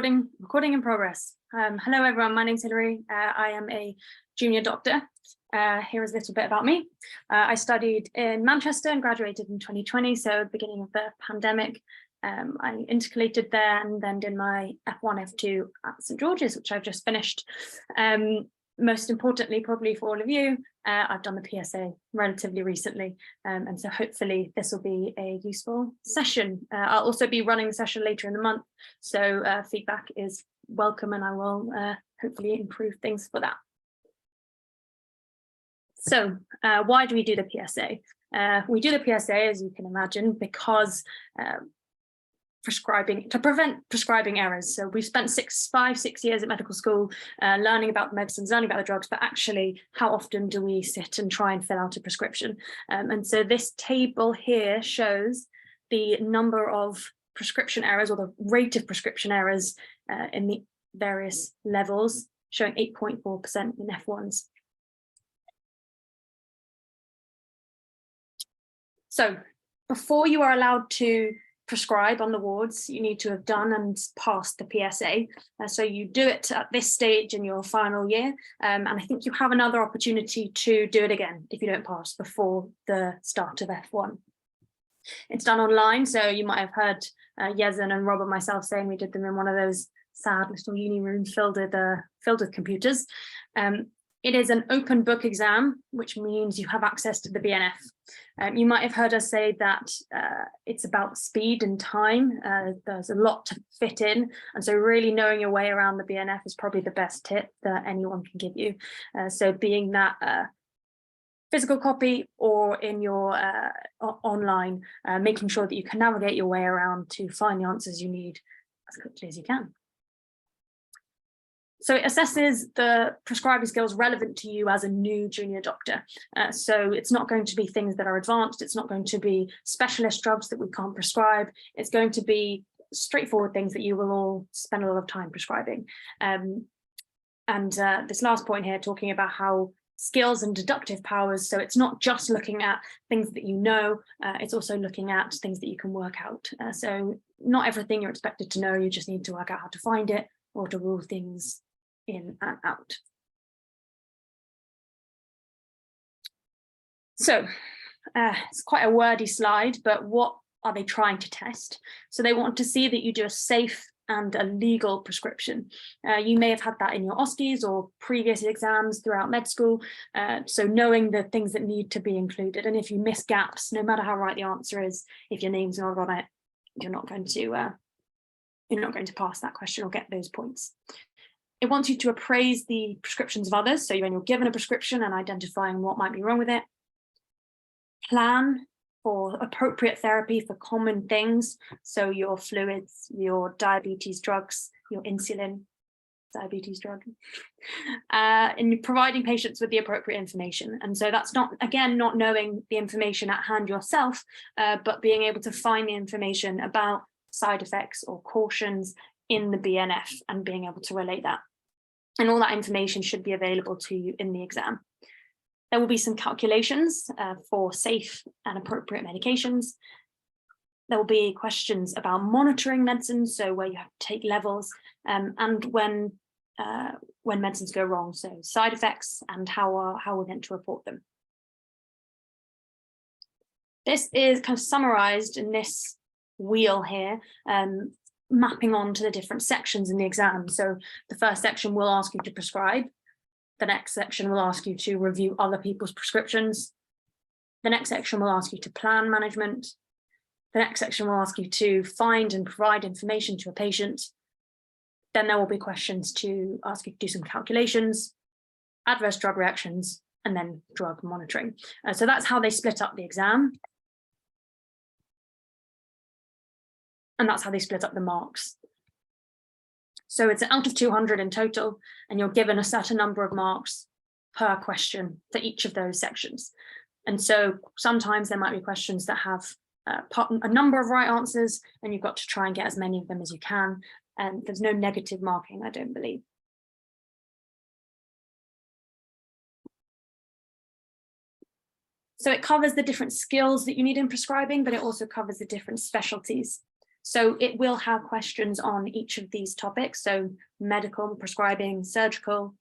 Recording in progress. Hello everyone, my name's Hilary. I am a junior doctor. Here is a little bit about me. I studied in Manchester and graduated in 2020, so at the beginning of the pandemic. I intercalated there and then did my F1, F2 at St George's, which I've just finished. Most importantly, probably for all of you, I've done the PSA relatively recently, and so hopefully this will be a useful session. I'll also be running the session later in the month, so feedback is welcome and I will hopefully improve things for that. So why do we do the PSA? We do the PSA, as you can imagine, because to prevent prescribing errors. So we've spent 5-6 years at medical school learning about the medicines, learning about the drugs, but actually how often do we sit and try and fill out a prescription? And so this table here shows the number of prescription errors or the rate of prescription errors in the various levels, showing 8.4% in F1s. So before you are allowed to prescribe on the wards, you need to have done and passed the PSA. So you do it at this stage in your final year, and I think you have another opportunity to do it again if you don't pass before the start of F1. It's done online, so you might have heard Yezen and Rob and myself saying we did them in one of those sad little uni rooms filled with computers. It is an open book exam, which means you have access to the BNF. You might have heard us say that it's about speed and time. There's a lot to fit in. And so really knowing your way around the BNF is probably the best tip that anyone can give you. So being that physical copy or in your online, making sure that you can navigate your way around to find the answers you need as quickly as you can. So it assesses the prescribing skills relevant to you as a new junior doctor. So it's not going to be things that are advanced. It's not going to be specialist drugs that we can't prescribe. It's going to be straightforward things that you will all spend a lot of time prescribing. This last point here, talking about how skills and deductive powers. So it's not just looking at things that you know, it's also looking at things that you can work out. So not everything you're expected to know, you just need to work out how to find it or to rule things in and out. So it's quite a wordy slide, but what are they trying to test? So they want to see that you do a safe and a legal prescription. You may have had that in your OSCEs or previous exams throughout med school. So knowing the things that need to be included, and if you miss gaps, no matter how right the answer is, if your name's not on it, you're not going to pass that question or get those points. It wants you to appraise the prescriptions of others. So when you're given a prescription and identifying what might be wrong with it. Plan for appropriate therapy for common things. So your fluids, your diabetes drugs, your insulin, diabetes drug, in providing patients with the appropriate information. And so that's not, again, not knowing the information at hand yourself, but being able to find the information about side effects or cautions in the BNF and being able to relate that. And all that information should be available to you in the exam. There will be some calculations for safe and appropriate medications. There will be questions about monitoring medicines, so where you have to take levels, and when medicines go wrong, so side effects and how we're meant to report them. This is kind of summarized in this wheel here, mapping on to the different sections in the exam. So the first section will ask you to prescribe. The next section will ask you to review other people's prescriptions. The next section will ask you to plan management. The next section will ask you to find and provide information to a patient. Then there will be questions to ask you to do some calculations, adverse drug reactions, and then drug monitoring. So that's how they split up the exam. And that's how they split up the marks. So it's out of 200 in total, and you're given a certain number of marks per question for each of those sections. And so sometimes there might be questions that have a number of right answers, and you've got to try and get as many of them as you can. And there's no negative marking, I don't believe. So it covers the different skills that you need in prescribing, but it also covers the different specialties. So it will have questions on each of these topics. So medical, prescribing, surgical,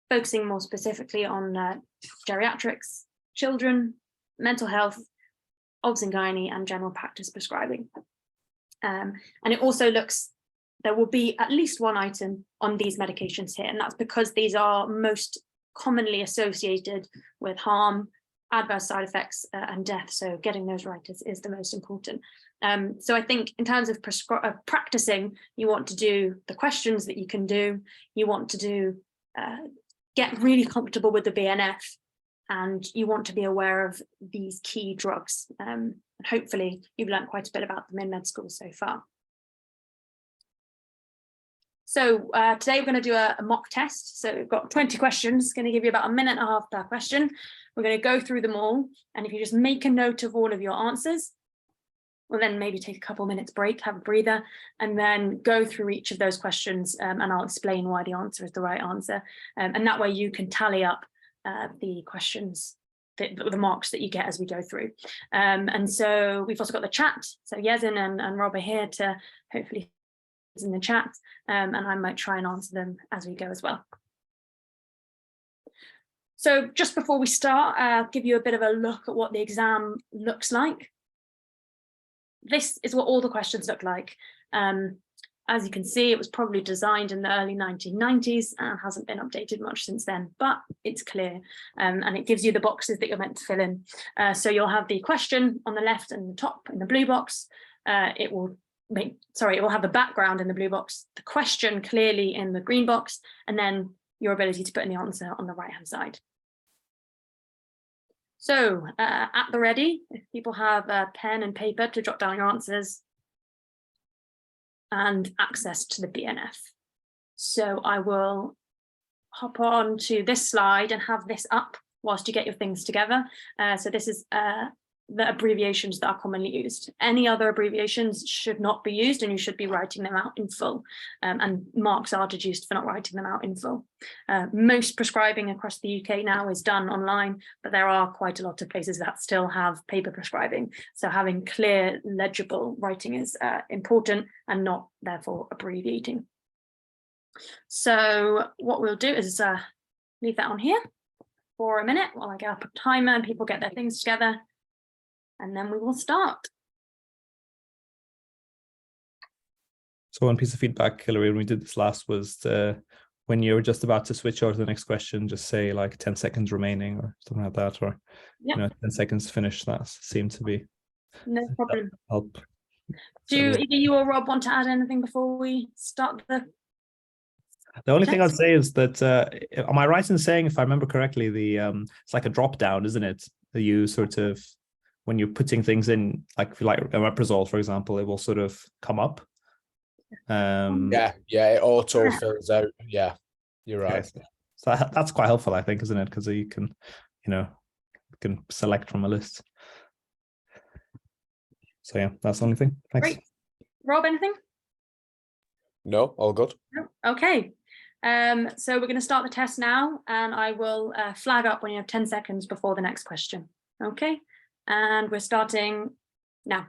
focusing more specifically on geriatrics, children, mental health, obs and gynae, and general practice prescribing. And it also looks, there will be at least one item on these medications here, and that's because these are most commonly associated with harm, adverse side effects, and death. So getting those right is the most important. So I think in terms of practicing, you want to do the questions that you can do. You want to do, get really comfortable with the BNF, and you want to be aware of these key drugs. And hopefully you've learned quite a bit about them in med school so far. So today we're going to do a mock test. So we've got 20 questions, going to give you about a minute and a half per question. We're going to go through them all. And if you just make a note of all of your answers, we'll then maybe take a couple minutes break, have a breather, and then go through each of those questions, and I'll explain why the answer is the right answer. And that way you can tally up the questions, the marks that you get as we go through. And so we've also got the chat. So Yezin and Rob are here to hopefully in the chat, and I might try and answer them as we go as well. So just before we start, I'll give you a bit of a look at what the exam looks like. This is what all the questions look like. As you can see, it was probably designed in the early 1990s and hasn't been updated much since then, but it's clear, and it gives you the boxes that you're meant to fill in. So you'll have the question on the left and the top in the blue box. It will have the background in the blue box, the question clearly in the green box, and then your ability to put in the answer on the right-hand side. So at the ready, if people have a pen and paper to jot down your answers, and access to the BNF. So I will hop on to this slide and have this up whilst you get your things together. So this is the abbreviations that are commonly used. Any other abbreviations should not be used, and you should be writing them out in full. And marks are deduced for not writing them out in full. Most prescribing across the UK now is done online, but there are quite a lot of places that still have paper prescribing. So having clear, legible writing is important, and not therefore abbreviating. So what we'll do is leave that on here for a minute while I get up a timer and people get their things together. And then we will start. So one piece of feedback, Hilary, when we did this last was when you're just about to switch over to the next question, just say like 10 seconds remaining or something like that, or yep. 10 seconds to finish. That seemed to be no problem. Help. Do either you or Rob want to add anything before we start the only thing I'd say is that am I right in saying, if I remember correctly, the it's like a drop down, isn't it? That you sort of, when you're putting things in, like if you like omeprazole, for example, it will sort of come up. Yeah, it auto fills out. Yeah, you're right. Okay. So that's quite helpful, I think, isn't it? Because you can, can select from a list. So yeah, that's the only thing. Thanks. Great. Rob, anything? No, all good. Okay. So we're going to start the test now, and I will flag up when you have 10 seconds before the next question. Okay. And we're starting now.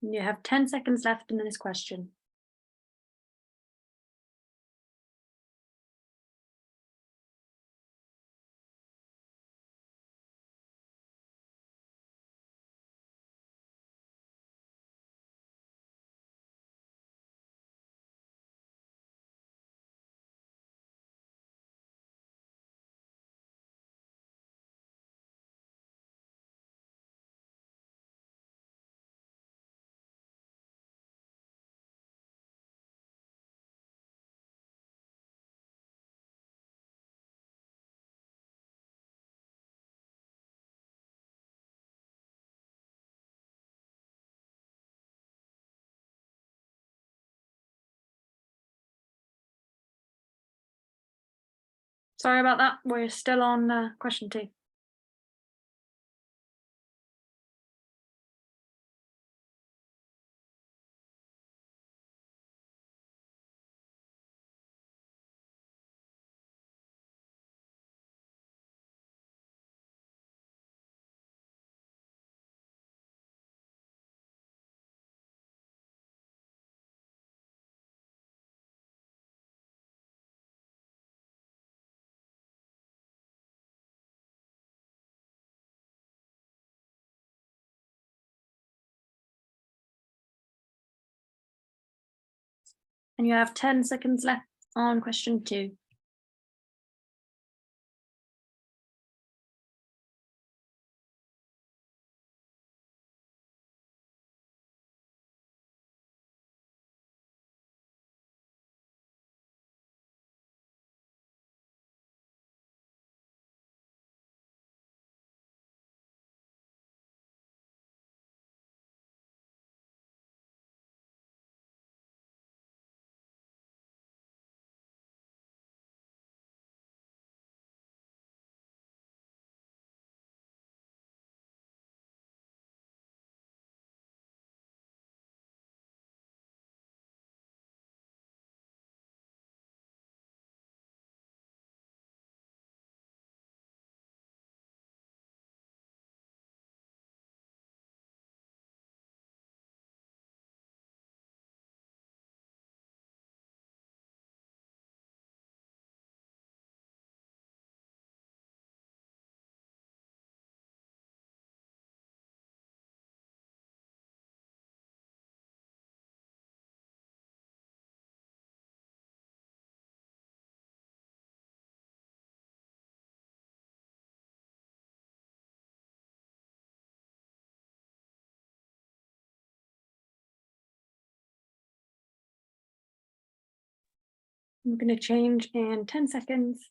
You have 10 seconds left in this question. Sorry about that. We're still on question 2. And you have 10 seconds left on question 2. I'm going to change in 10 seconds.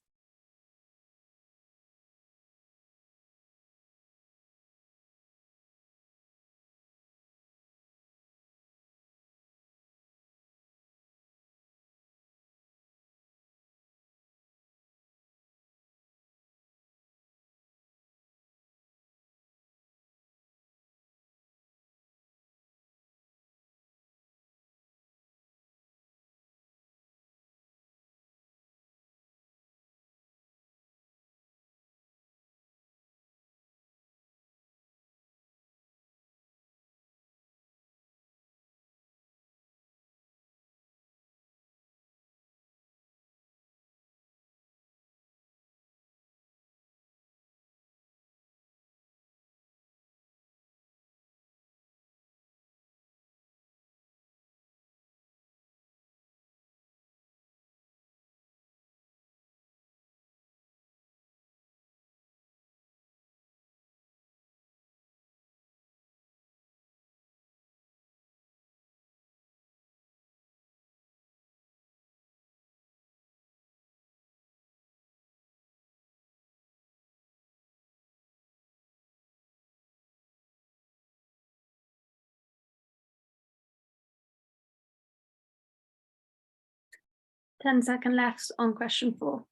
Ten-second left on question 4.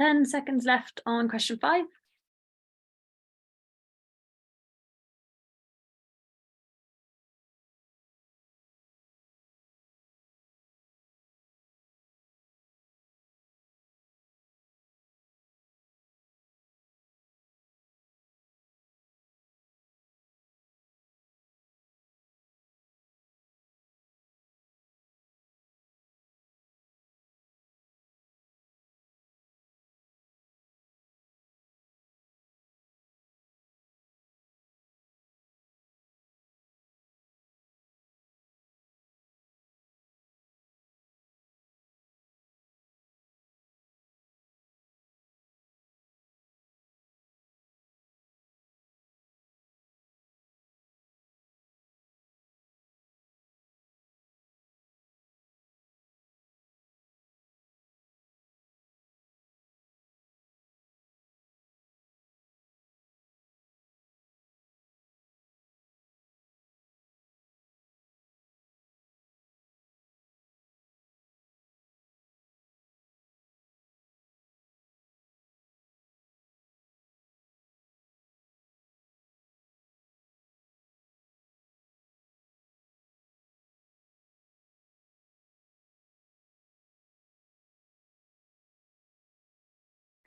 10 seconds left on question 5.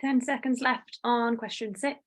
Ten seconds left on question 6.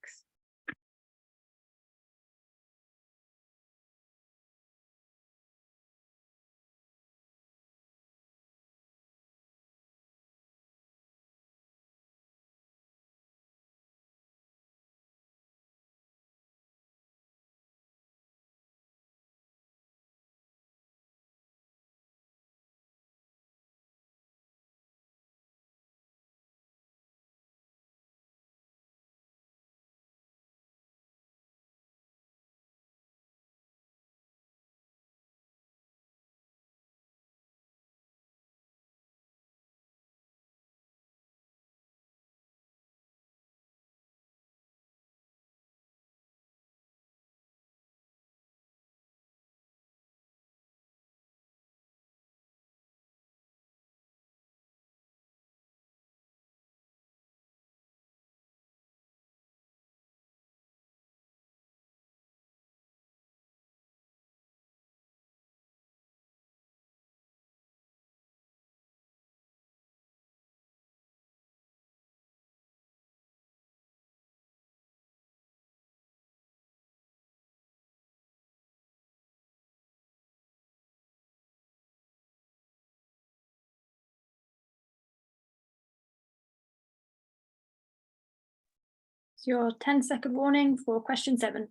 It's your 10-second warning for question 7.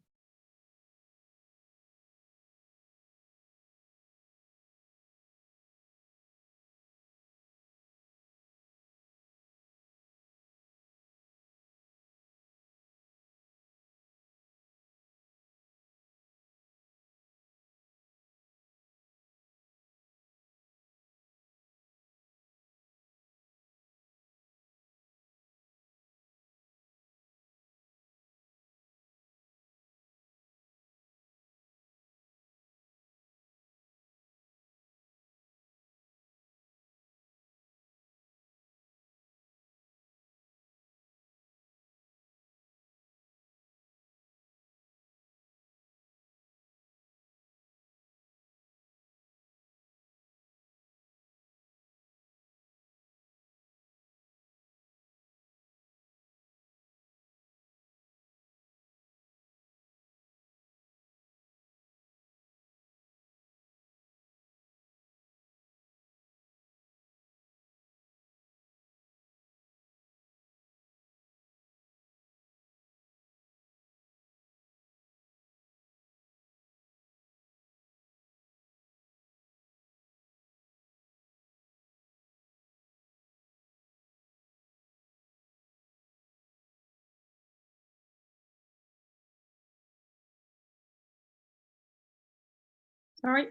Sorry,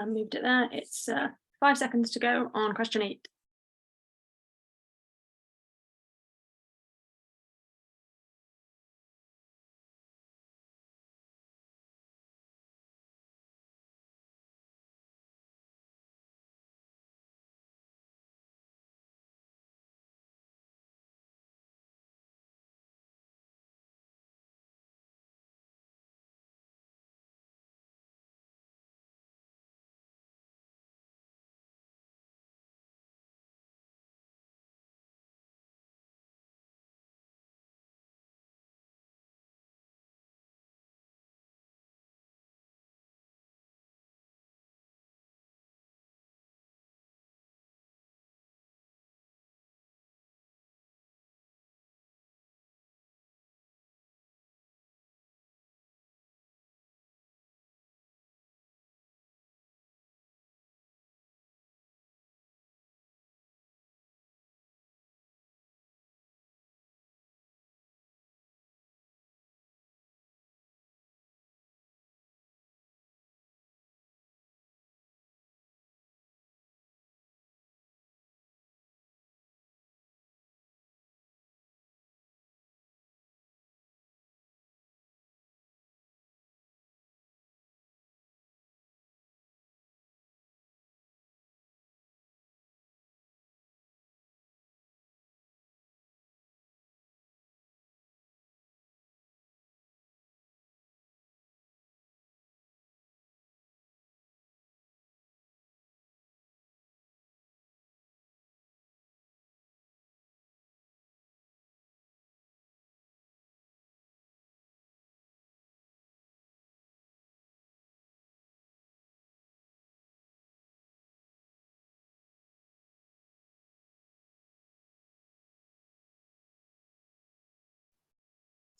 moved it there. It's 5 seconds to go on question 8.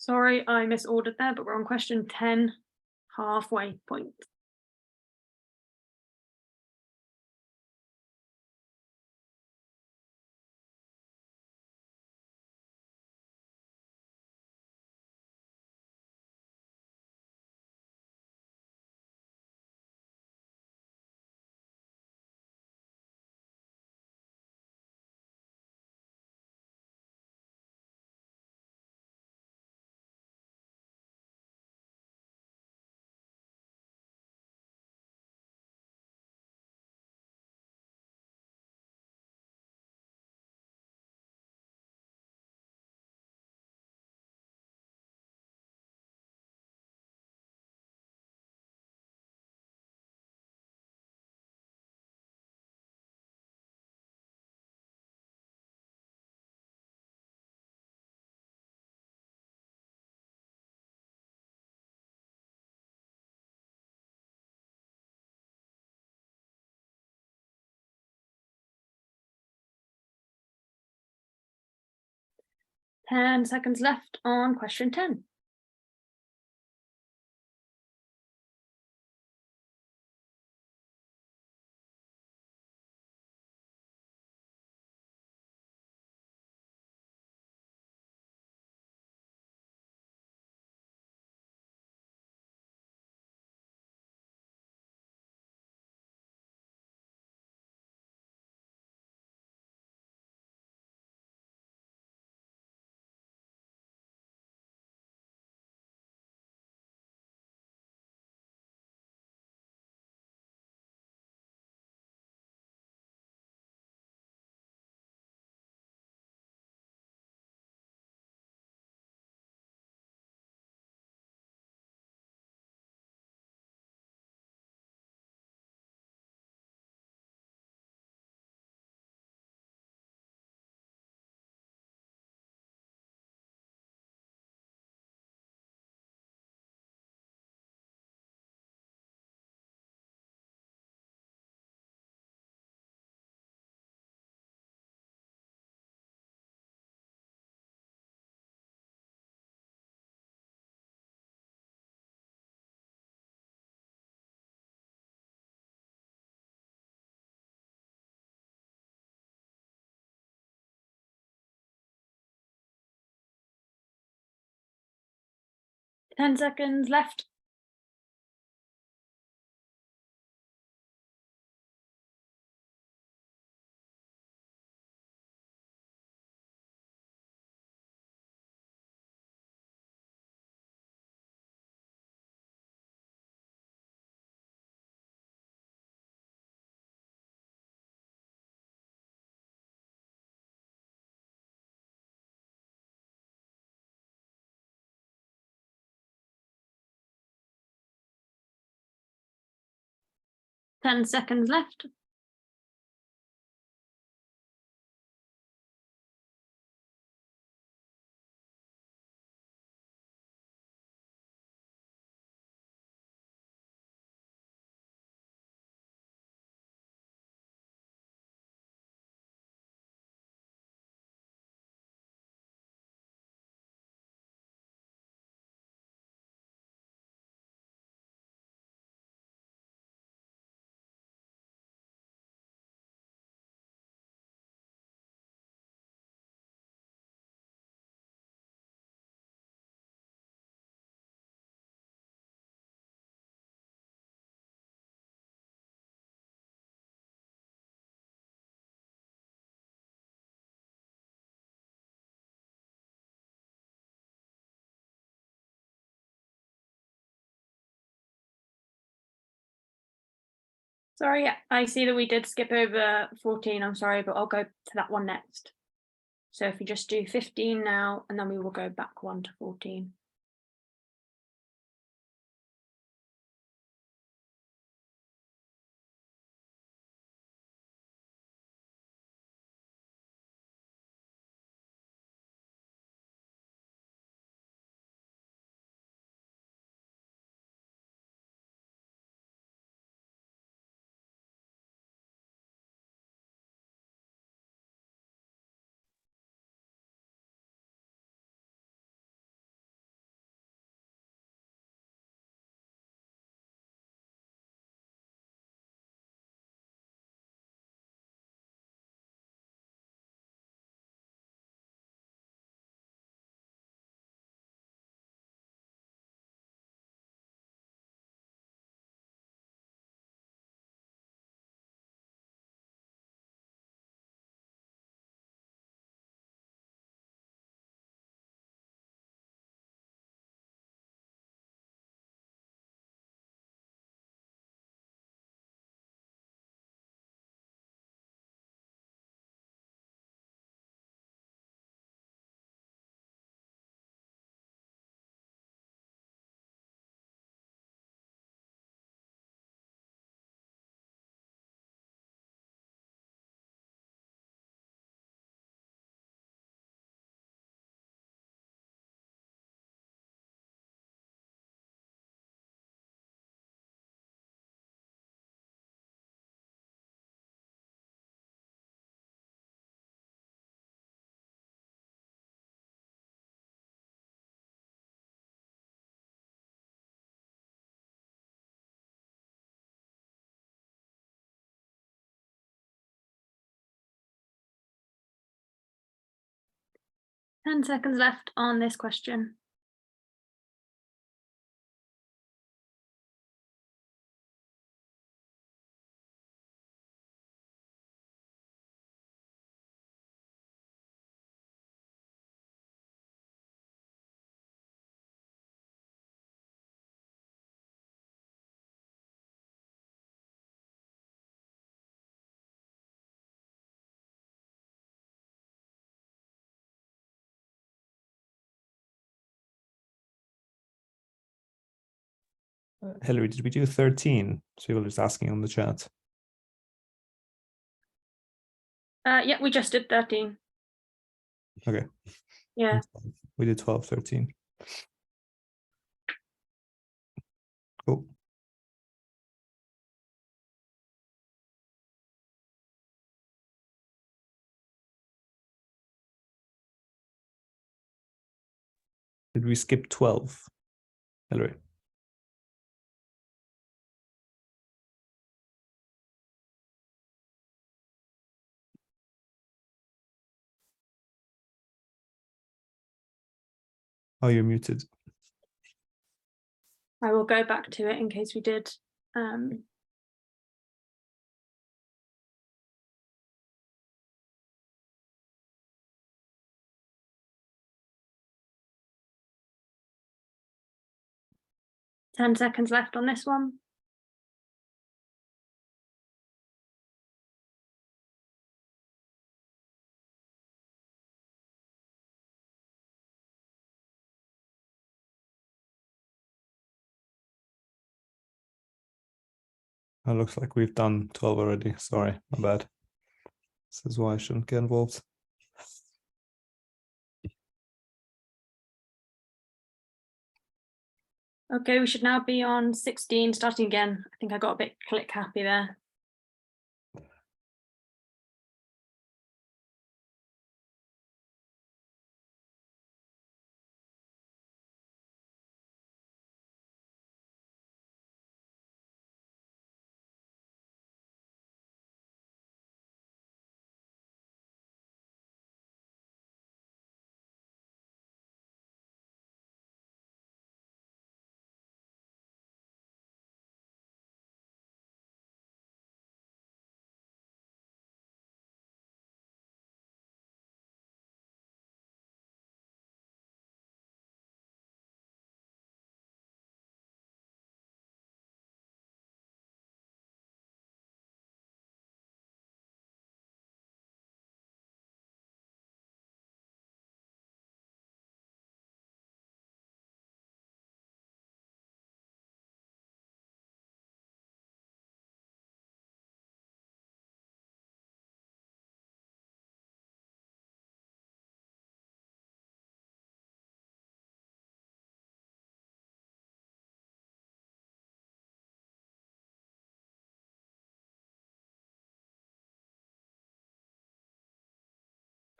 Sorry, I misordered there, but we're on question 10, halfway point. Ten seconds left on question 10. Ten seconds left. Ten seconds left. Sorry, I see that we did skip over 14. I'm sorry, but I'll go to that one next. So if you just do 15 now, and then we will go back 1 to 14. 10 seconds left on this question. Hillary, did we do 13? So people are just asking on the chat. Yeah, we just did 13. Okay. Yeah. We did 12, 13. Cool. Did we skip 12, Hillary? Oh, you're muted. I will go back to it in case we did. 10 seconds left on this one. It looks like we've done 12 already. Sorry, my bad. This is why I shouldn't get involved. Okay, we should now be on 16, starting again. I think I got a bit click happy there.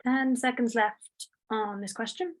Ten seconds left on this question.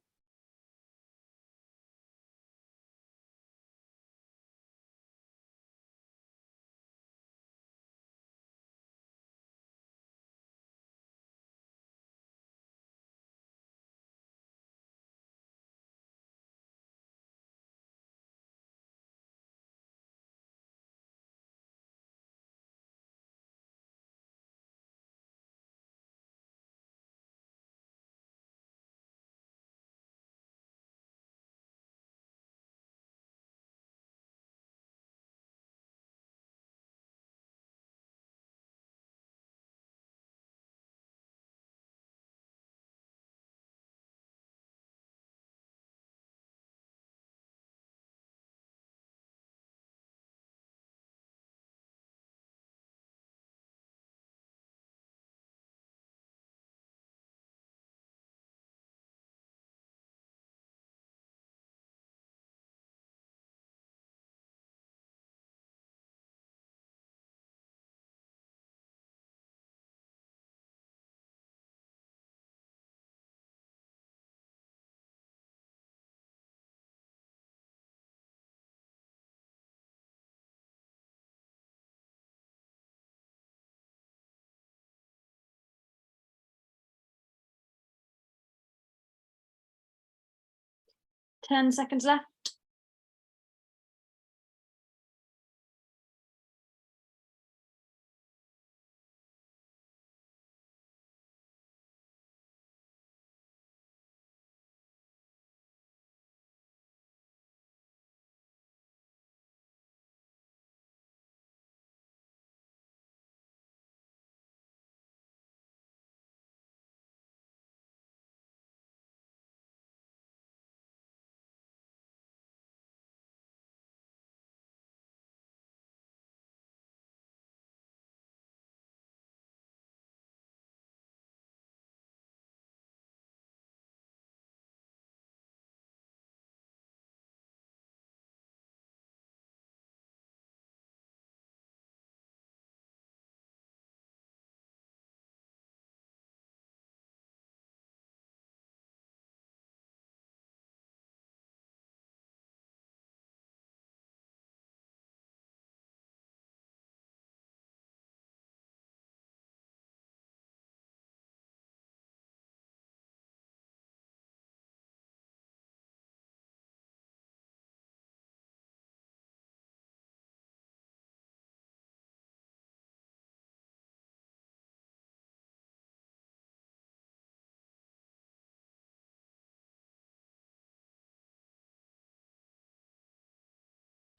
10 seconds left.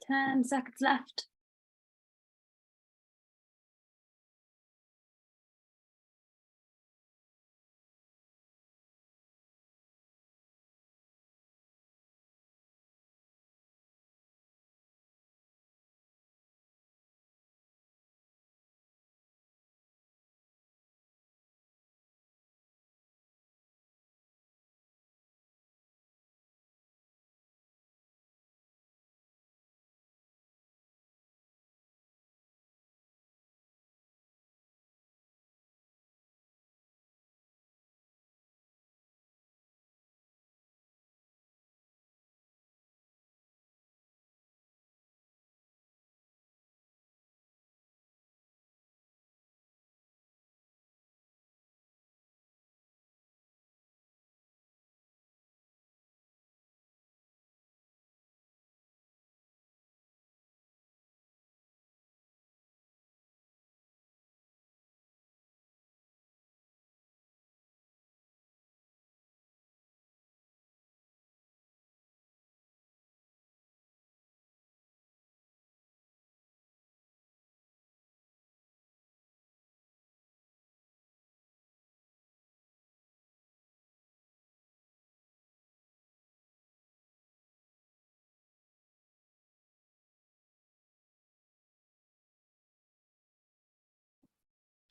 Ten seconds left.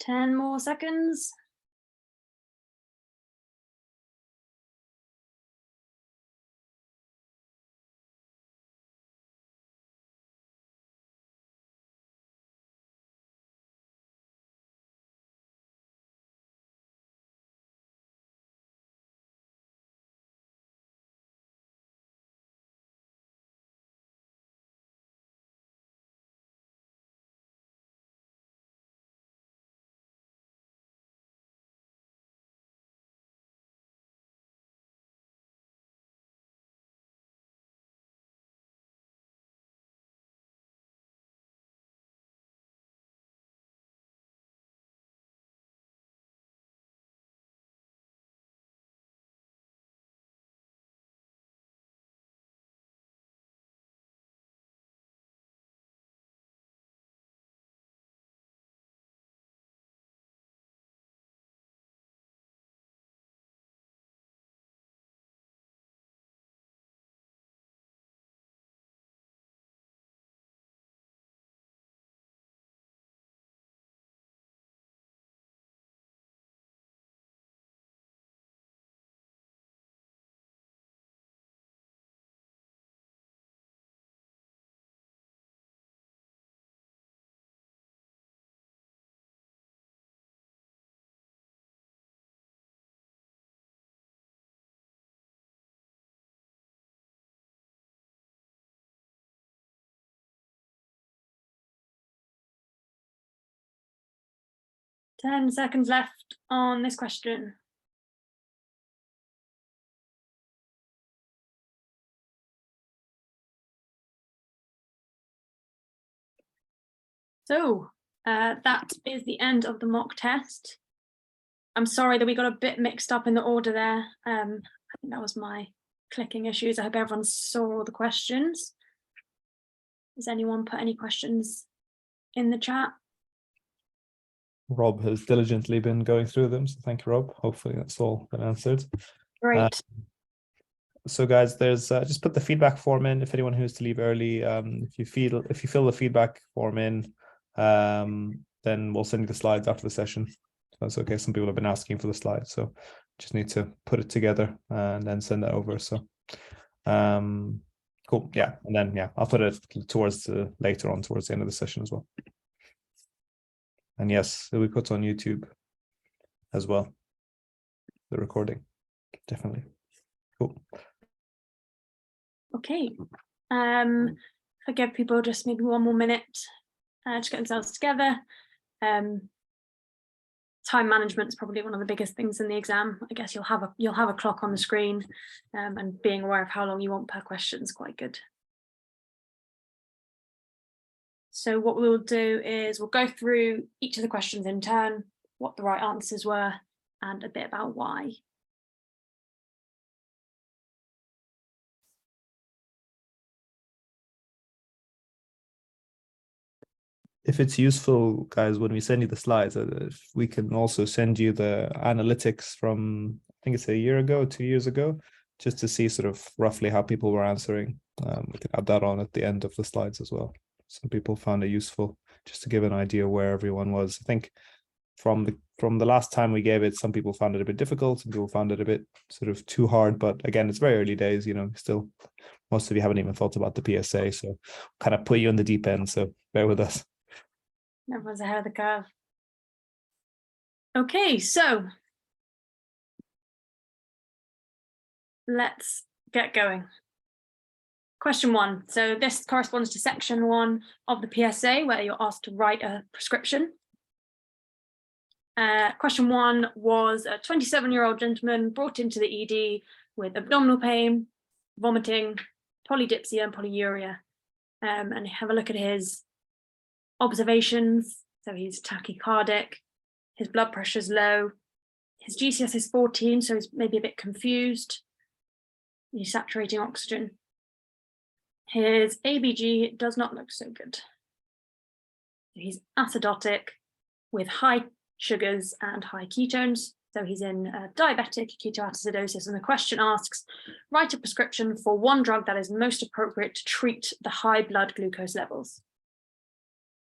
Ten more seconds. Ten seconds left on this question. So that is the end of the mock test. I'm sorry that we got a bit mixed up in the order there. I think that was my clicking issues. I hope everyone saw all the questions. Has anyone put any questions in the chat? Rob has diligently been going through them, so thank you, Rob. Hopefully that's all been answered. Great. So guys, there's just put the feedback form in if anyone who's to leave early. If you fill the feedback form in, then we'll send you the slides after the session. So that's okay. Some people have been asking for the slides, so just need to put it together and then send that over. So cool. Yeah, and then yeah, I'll put it towards later on towards the end of the session as well. And yes, it'll be put on YouTube as well. The recording, definitely. Cool. Okay. If I give people just maybe 1 more minute, just get themselves together. Time management is probably one of the biggest things in the exam. I guess you'll have a clock on the screen, and being aware of how long you want per question is quite good. So what we'll do is we'll go through each of the questions in turn, what the right answers were, and a bit about why. If it's useful, guys, when we send you the slides, we can also send you the analytics from, I think it's a year ago, 2 years ago, just to see sort of roughly how people were answering. We can add that on at the end of the slides as well. Some people found it useful just to give an idea where everyone was. I think from the last time we gave it, some people found it a bit difficult, some people found it a bit sort of too hard, but again, it's very early days, you know, still most of you haven't even thought about the PSA, so kind of put you on the deep end, so bear with us. Everyone's ahead of the curve. Okay, so let's get going. Question 1. So this corresponds to section 1 of the PSA, where you're asked to write a prescription. Question 1 was a 27-year-old gentleman brought into the ED with abdominal pain, vomiting, polydipsia, and polyuria. And have a look at his observations. So he's tachycardic, his blood pressure is low, his GCS is 14, so he's maybe a bit confused. He's saturating oxygen. His ABG does not look so good. He's acidotic with high sugars and high ketones. So he's in diabetic ketoacidosis, and the question asks, write a prescription for one drug that is most appropriate to treat the high blood glucose levels.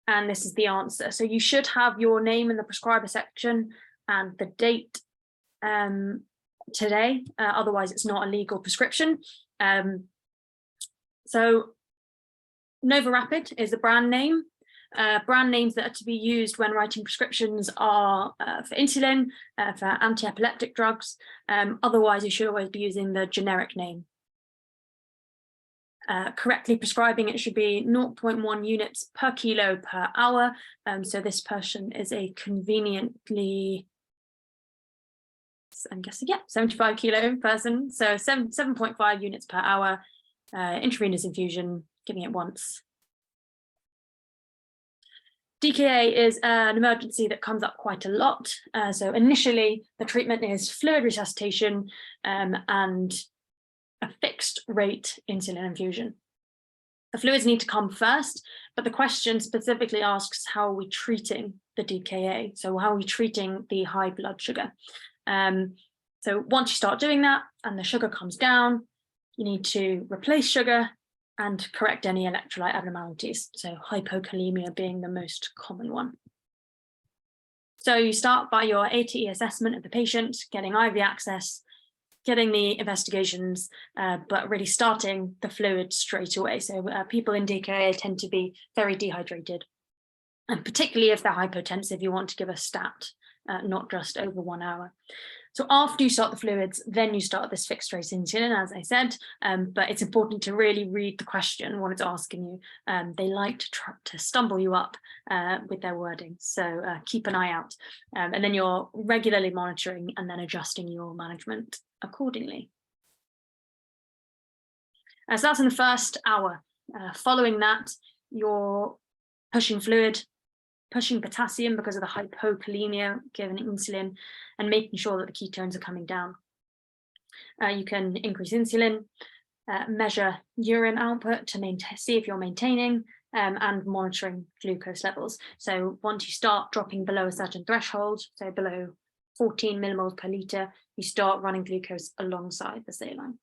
And this is the answer. So you should have your name in the prescriber section and the date today, otherwise it's not a legal prescription. So Novorapid is the brand name. Brand names that are to be used when writing prescriptions are for insulin, for anti-epileptic drugs. Otherwise, you should always be using the generic name. Correctly prescribing, it should be 0.1 units per kilo per hour. So this person is a conveniently, I'm guessing, yeah, 75 kilo person. So 7.5 units per hour, intravenous infusion, giving it once. DKA is an emergency that comes up quite a lot. So initially, the treatment is fluid resuscitation and a fixed rate insulin infusion. The fluids need to come first, but the question specifically asks, how are we treating the DKA? So how are we treating the high blood sugar? So once you start doing that and the sugar comes down, you need to replace sugar and correct any electrolyte abnormalities. So hypokalemia being the most common one. So you start by your ATE assessment of the patient, getting IV access, getting the investigations, but really starting the fluid straight away. So people in DKA tend to be very dehydrated. And particularly if they're hypotensive, you want to give a stat, not just over 1 hour. So after you start the fluids, then you start this fixed rate insulin, as I said, but it's important to really read the question, what it's asking you. They like to stumble you up with their wording, so keep an eye out. And then you're regularly monitoring and then adjusting your management accordingly. So that's in the first hour. Following that, you're pushing fluid pushing potassium because of the hypokalemia given insulin, and making sure that the ketones are coming down. You can increase insulin, measure urine output to see if you're maintaining, and monitoring glucose levels. So once you start dropping below a certain threshold, so below 14 millimoles per litre, you start running glucose alongside the saline.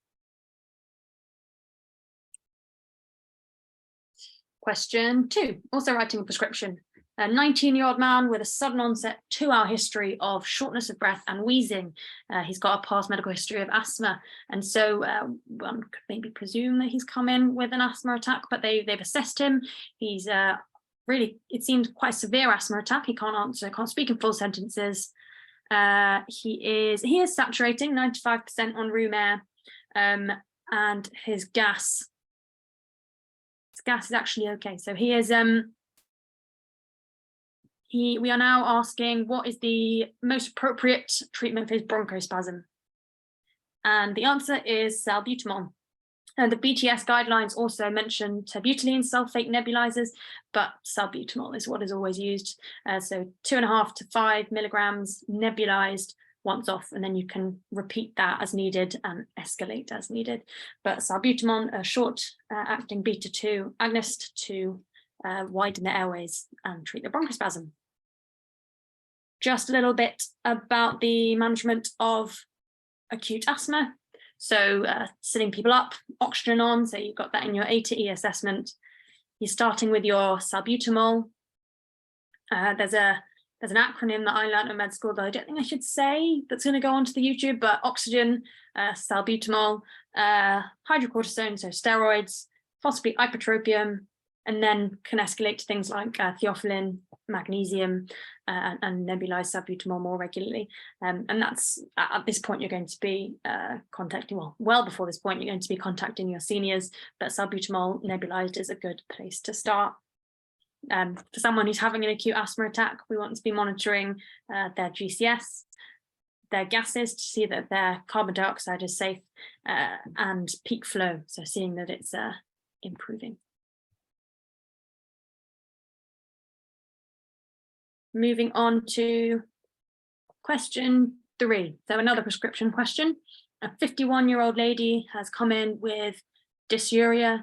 Question 2, also writing a prescription. A 19-year-old man with a sudden onset 2-hour history of shortness of breath and wheezing. He's got a past medical history of asthma. And so one could maybe presume that he's come in with an asthma attack, but they've assessed him. He's really, it seems quite a severe asthma attack. He can't speak in full sentences. He is saturating 95% on room air, and his gas is actually okay. So he is we are now asking what is the most appropriate treatment for his bronchospasm, and the answer is salbutamol. And the BTS guidelines also mention terbutaline sulfate nebulizers, but salbutamol is what is always used. So 2.5 to 5 milligrams nebulized once off, and then you can repeat that as needed and escalate as needed. But salbutamol, a short acting beta-2 agonist to widen the airways and treat the bronchospasm. Just a little bit about the management of acute asthma. So sitting people up, oxygen on, so you've got that in your A to E assessment. You're starting with your salbutamol. There's an acronym that I learned in med school that I don't think I should say that's going to go onto the YouTube, but oxygen, salbutamol, hydrocortisone, so steroids, possibly ipratropium, and then can escalate to things like theophylline, magnesium, and nebulized salbutamol more regularly. And that's, at this point, you're going to be contacting, well before this point, you're going to be contacting your seniors, but salbutamol nebulized is a good place to start. For someone who's having an acute asthma attack, we want to be monitoring their GCS, their gases to see that their carbon dioxide is safe, and peak flow, so seeing that it's improving. Moving on to question 3. So another prescription question. A 51-year-old lady has come in with dysuria,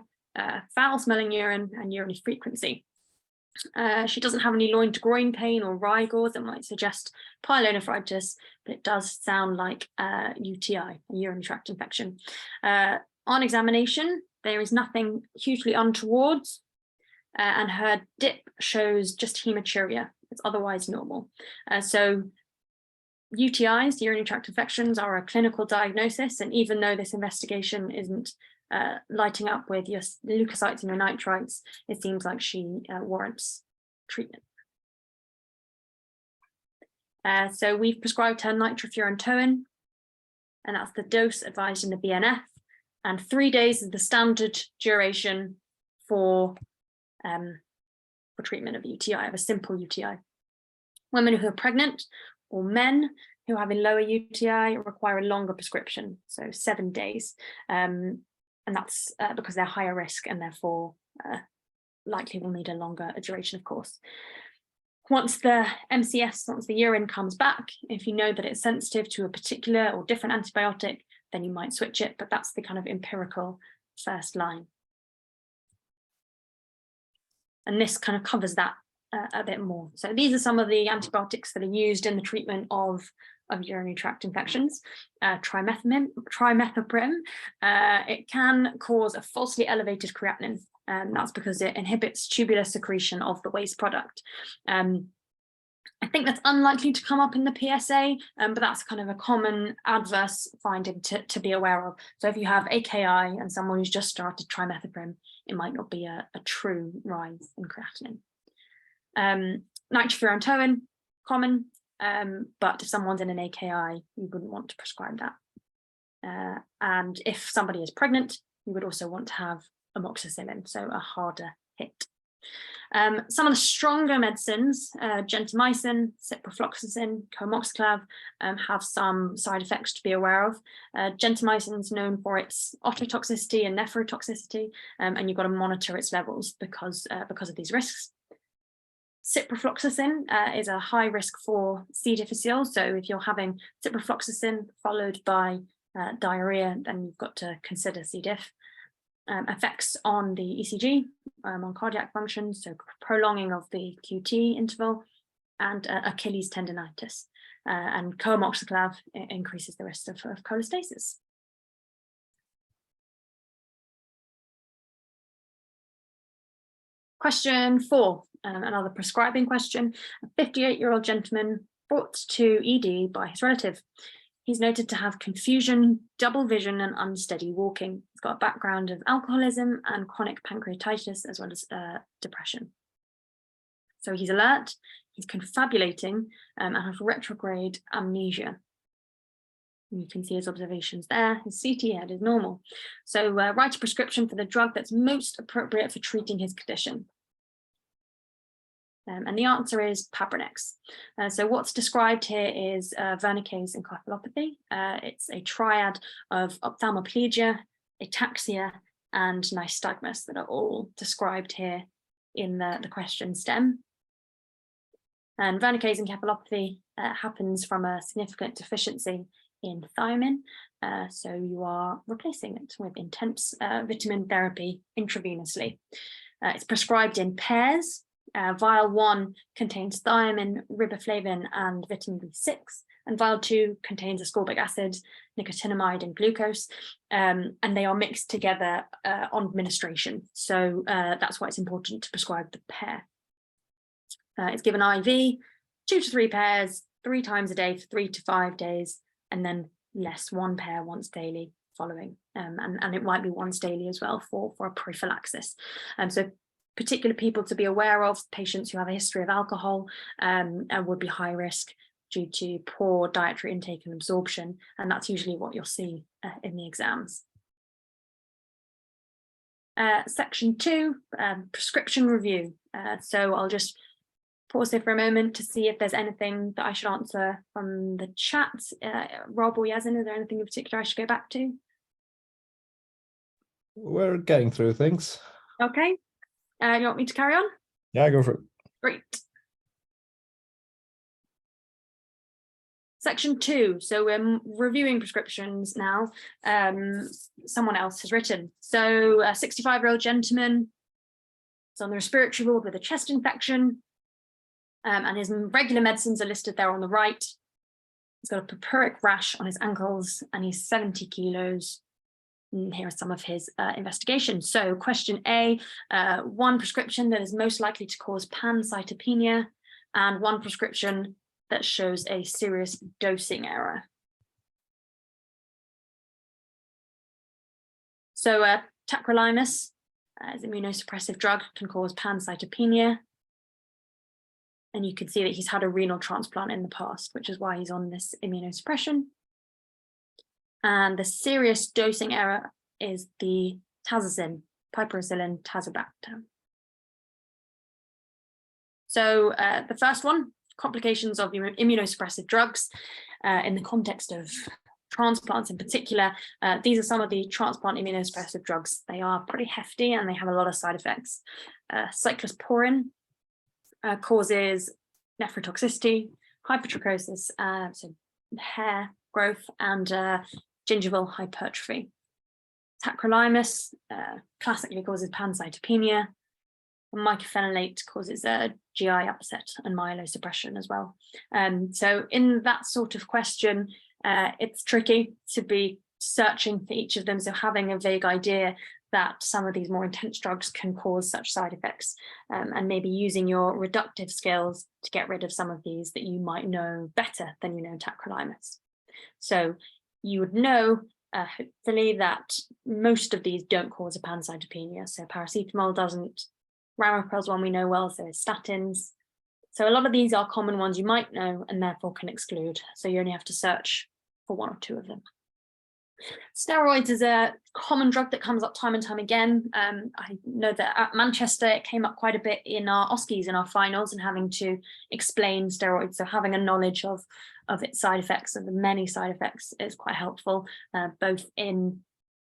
foul smelling urine, and urinary frequency. She doesn't have any loin to groin pain or rigors that might suggest pyelonephritis, but it does sound like UTI, a urinary tract infection. On examination, there is nothing hugely untoward, and her dip shows just hematuria. It's otherwise normal. So UTIs, urinary tract infections, are a clinical diagnosis, and even though this investigation isn't lighting up with your leukocytes and your nitrites, it seems like she warrants treatment. So we've prescribed her nitrofurantoin, and that's the dose advised in the BNF, and 3 days is the standard duration for treatment of UTI, of a simple UTI. Women who are pregnant or men who have a lower UTI require a longer prescription, so 7 days. And that's because they're higher risk and therefore likely will need a longer duration, of course. Once the MCS, once the urine comes back, if you know that it's sensitive to a particular or different antibiotic, then you might switch it, but that's the kind of empirical first line. And this kind of covers that a bit more. So these are some of the antibiotics that are used in the treatment of urinary tract infections. Trimethoprim, it can cause a falsely elevated creatinine, and that's because it inhibits tubular secretion of the waste product. I think that's unlikely to come up in the PSA, but that's kind of a common adverse finding to be aware of. So if you have AKI and someone who's just started trimethoprim, it might not be a true rise in creatinine. Nitrofurantoin, common, but if someone's in an AKI, you wouldn't want to prescribe that. And if somebody is pregnant, you would also want to have amoxicillin, so a harder hit. Some of the stronger medicines, gentamicin, ciprofloxacin, comoxiclav, have some side effects to be aware of. Gentamicin is known for its ototoxicity and nephrotoxicity, and you've got to monitor its levels because of these risks. Ciprofloxacin is a high risk for C. difficile. So if you're having ciprofloxacin followed by diarrhea, then you've got to consider C. diff. Effects on the ECG, on cardiac function, so prolonging of the QT interval, and Achilles tendinitis. And coamoxiclav increases the risk of cholestasis. Question 4, another prescribing question. A 58-year-old gentleman brought to ED by his relative. He's noted to have confusion, double vision, and unsteady walking. He's got a background of alcoholism and chronic pancreatitis, as well as depression. So he's alert, he's confabulating, and has retrograde amnesia. You can see his observations there. His CT head is normal. So write a prescription for the drug that's most appropriate for treating his condition. And the answer is Pabrinex. So what's described here is Wernicke's encephalopathy. It's a triad of ophthalmoplegia, ataxia, and nystagmus that are all described here in the question stem. And Wernicke's encephalopathy happens from a significant deficiency in thiamine. So you are replacing it with intense vitamin therapy intravenously. It's prescribed in pairs. Vial 1 contains thiamine, riboflavin, and vitamin B6, and vial 2 contains ascorbic acid, nicotinamide, and glucose, and they are mixed together on administration. So that's why it's important to prescribe the pair. It's given IV, 2 to 3 pairs, 3 times a day for 3 to 5 days, and then less 1 pair once daily following. And it might be once daily as well for a prophylaxis. So particular people to be aware of, patients who have a history of alcohol and would be high risk due to poor dietary intake and absorption, and that's usually what you'll see in the exams. Section 2, prescription review. So I'll just pause here for a moment to see if there's anything that I should answer from the chat. Rob or Yazin, is there anything in particular I should go back to? We're getting through things. Okay. You want me to carry on? Yeah, go for it. Great. Section 2. So we're reviewing prescriptions now. Someone else has written. So a 65-year-old gentleman is on the respiratory ward with a chest infection, and his regular medicines are listed there on the right. He's got a purpuric rash on his ankles, and he's 70 kilos. And here are some of his investigations. So question A, 1 prescription that is most likely to cause pancytopenia, and 1 prescription that shows a serious dosing error. So tacrolimus, as immunosuppressive drug, can cause pancytopenia. And you can see that he's had a renal transplant in the past, which is why he's on this immunosuppression. And the serious dosing error is the tazocin, piperacillin tazobactam. So the first one, complications of immunosuppressive drugs in the context of transplants in particular. These are some of the transplant immunosuppressive drugs. They are pretty hefty and they have a lot of side effects. Cyclosporin causes nephrotoxicity, hypertrichosis, so hair growth, and gingival hypertrophy. Tacrolimus classically causes pancytopenia. And mycophenolate causes GI upset and myelosuppression as well. So in that sort of question, it's tricky to be searching for each of them. So having a vague idea that some of these more intense drugs can cause such side effects, and maybe using your reductive skills to get rid of some of these that you might know better than you know tacrolimus. So you would know, hopefully, that most of these don't cause a pancytopenia. So paracetamol doesn't, Ramapril's one we know well, so is statins. So a lot of these are common ones you might know and therefore can exclude. So you only have to search for 1 or 2 of them. Steroids is a common drug that comes up time and time again. I know that at Manchester it came up quite a bit in our OSCEs, in our finals, and having to explain steroids. So having a knowledge of its side effects, of the many side effects, is quite helpful, both in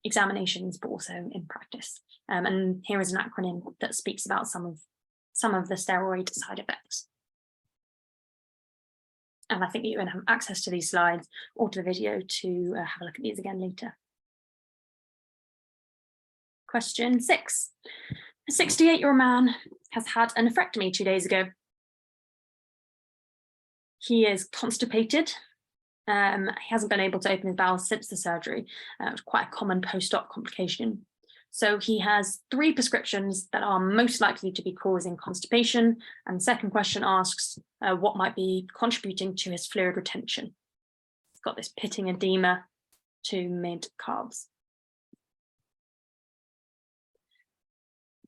examinations but also in practice. And here is an acronym that speaks about some of some of the steroid side effects. And I think you're going to have access to these slides or to the video to have a look at these again later. Question 6. A 68-year-old man has had a nephrectomy 2 days ago. He is constipated. He hasn't been able to open his bowels since the surgery. It was quite a common post-op complication. So he has 3 prescriptions that are most likely to be causing constipation. And the second question asks what might be contributing to his fluid retention. He's got this pitting edema to mid-calves.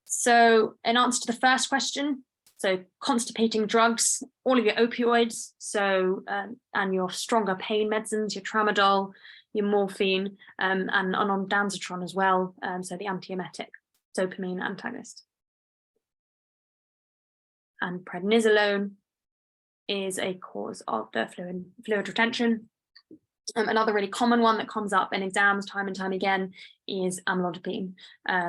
So in answer to the first question, so constipating drugs, all of your opioids, so and your stronger pain medicines, your tramadol, your morphine, and ondansetron as well, so the antiemetic, dopamine antagonist. And prednisolone is a cause of the fluid retention. Another really common one that comes up in exams time and time again is amlodipine.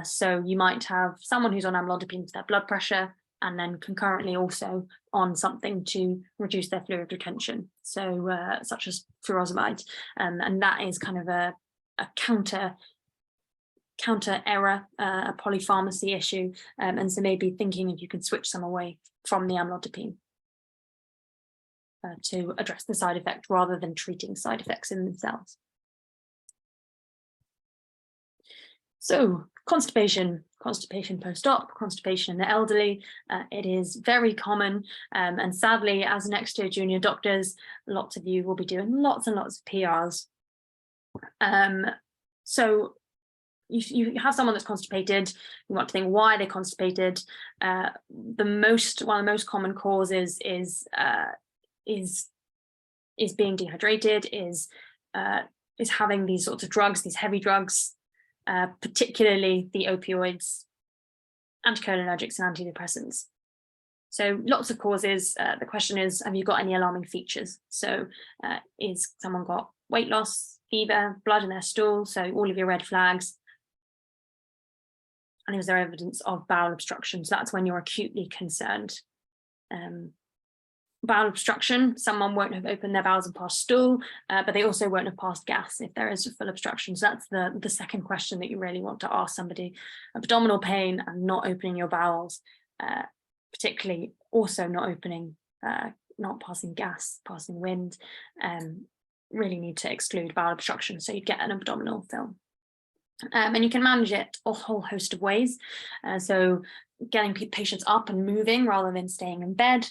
So you might have someone who's on amlodipine for their blood pressure, and then concurrently also on something to reduce their fluid retention, so such as furosemide, and that is kind of a counter error, a polypharmacy issue, and so maybe thinking if you can switch some away from the amlodipine to address the side effect rather than treating side effects in themselves. So constipation post-op, constipation in the elderly, it is very common, and sadly, as next year junior doctors, lots of you will be doing lots and lots of PRs. So you have someone that's constipated, you want to think why they're constipated. One of the most common causes is being dehydrated, is having these sorts of drugs, these heavy drugs, particularly the opioids, anticholinergics and antidepressants. So lots of causes. The question is, have you got any alarming features? So is someone got weight loss, fever, blood in their stool, so all of your red flags? And is there evidence of bowel obstruction? So that's when you're acutely concerned. Bowel obstruction, someone won't have opened their bowels and passed stool, but they also won't have passed gas if there is a full obstruction. So that's the second question that you really want to ask somebody. Abdominal pain and not opening your bowels, particularly also not opening, not passing gas, passing wind, really need to exclude bowel obstruction. So you'd get an abdominal film. And you can manage it a whole host of ways. So getting patients up and moving rather than staying in bed.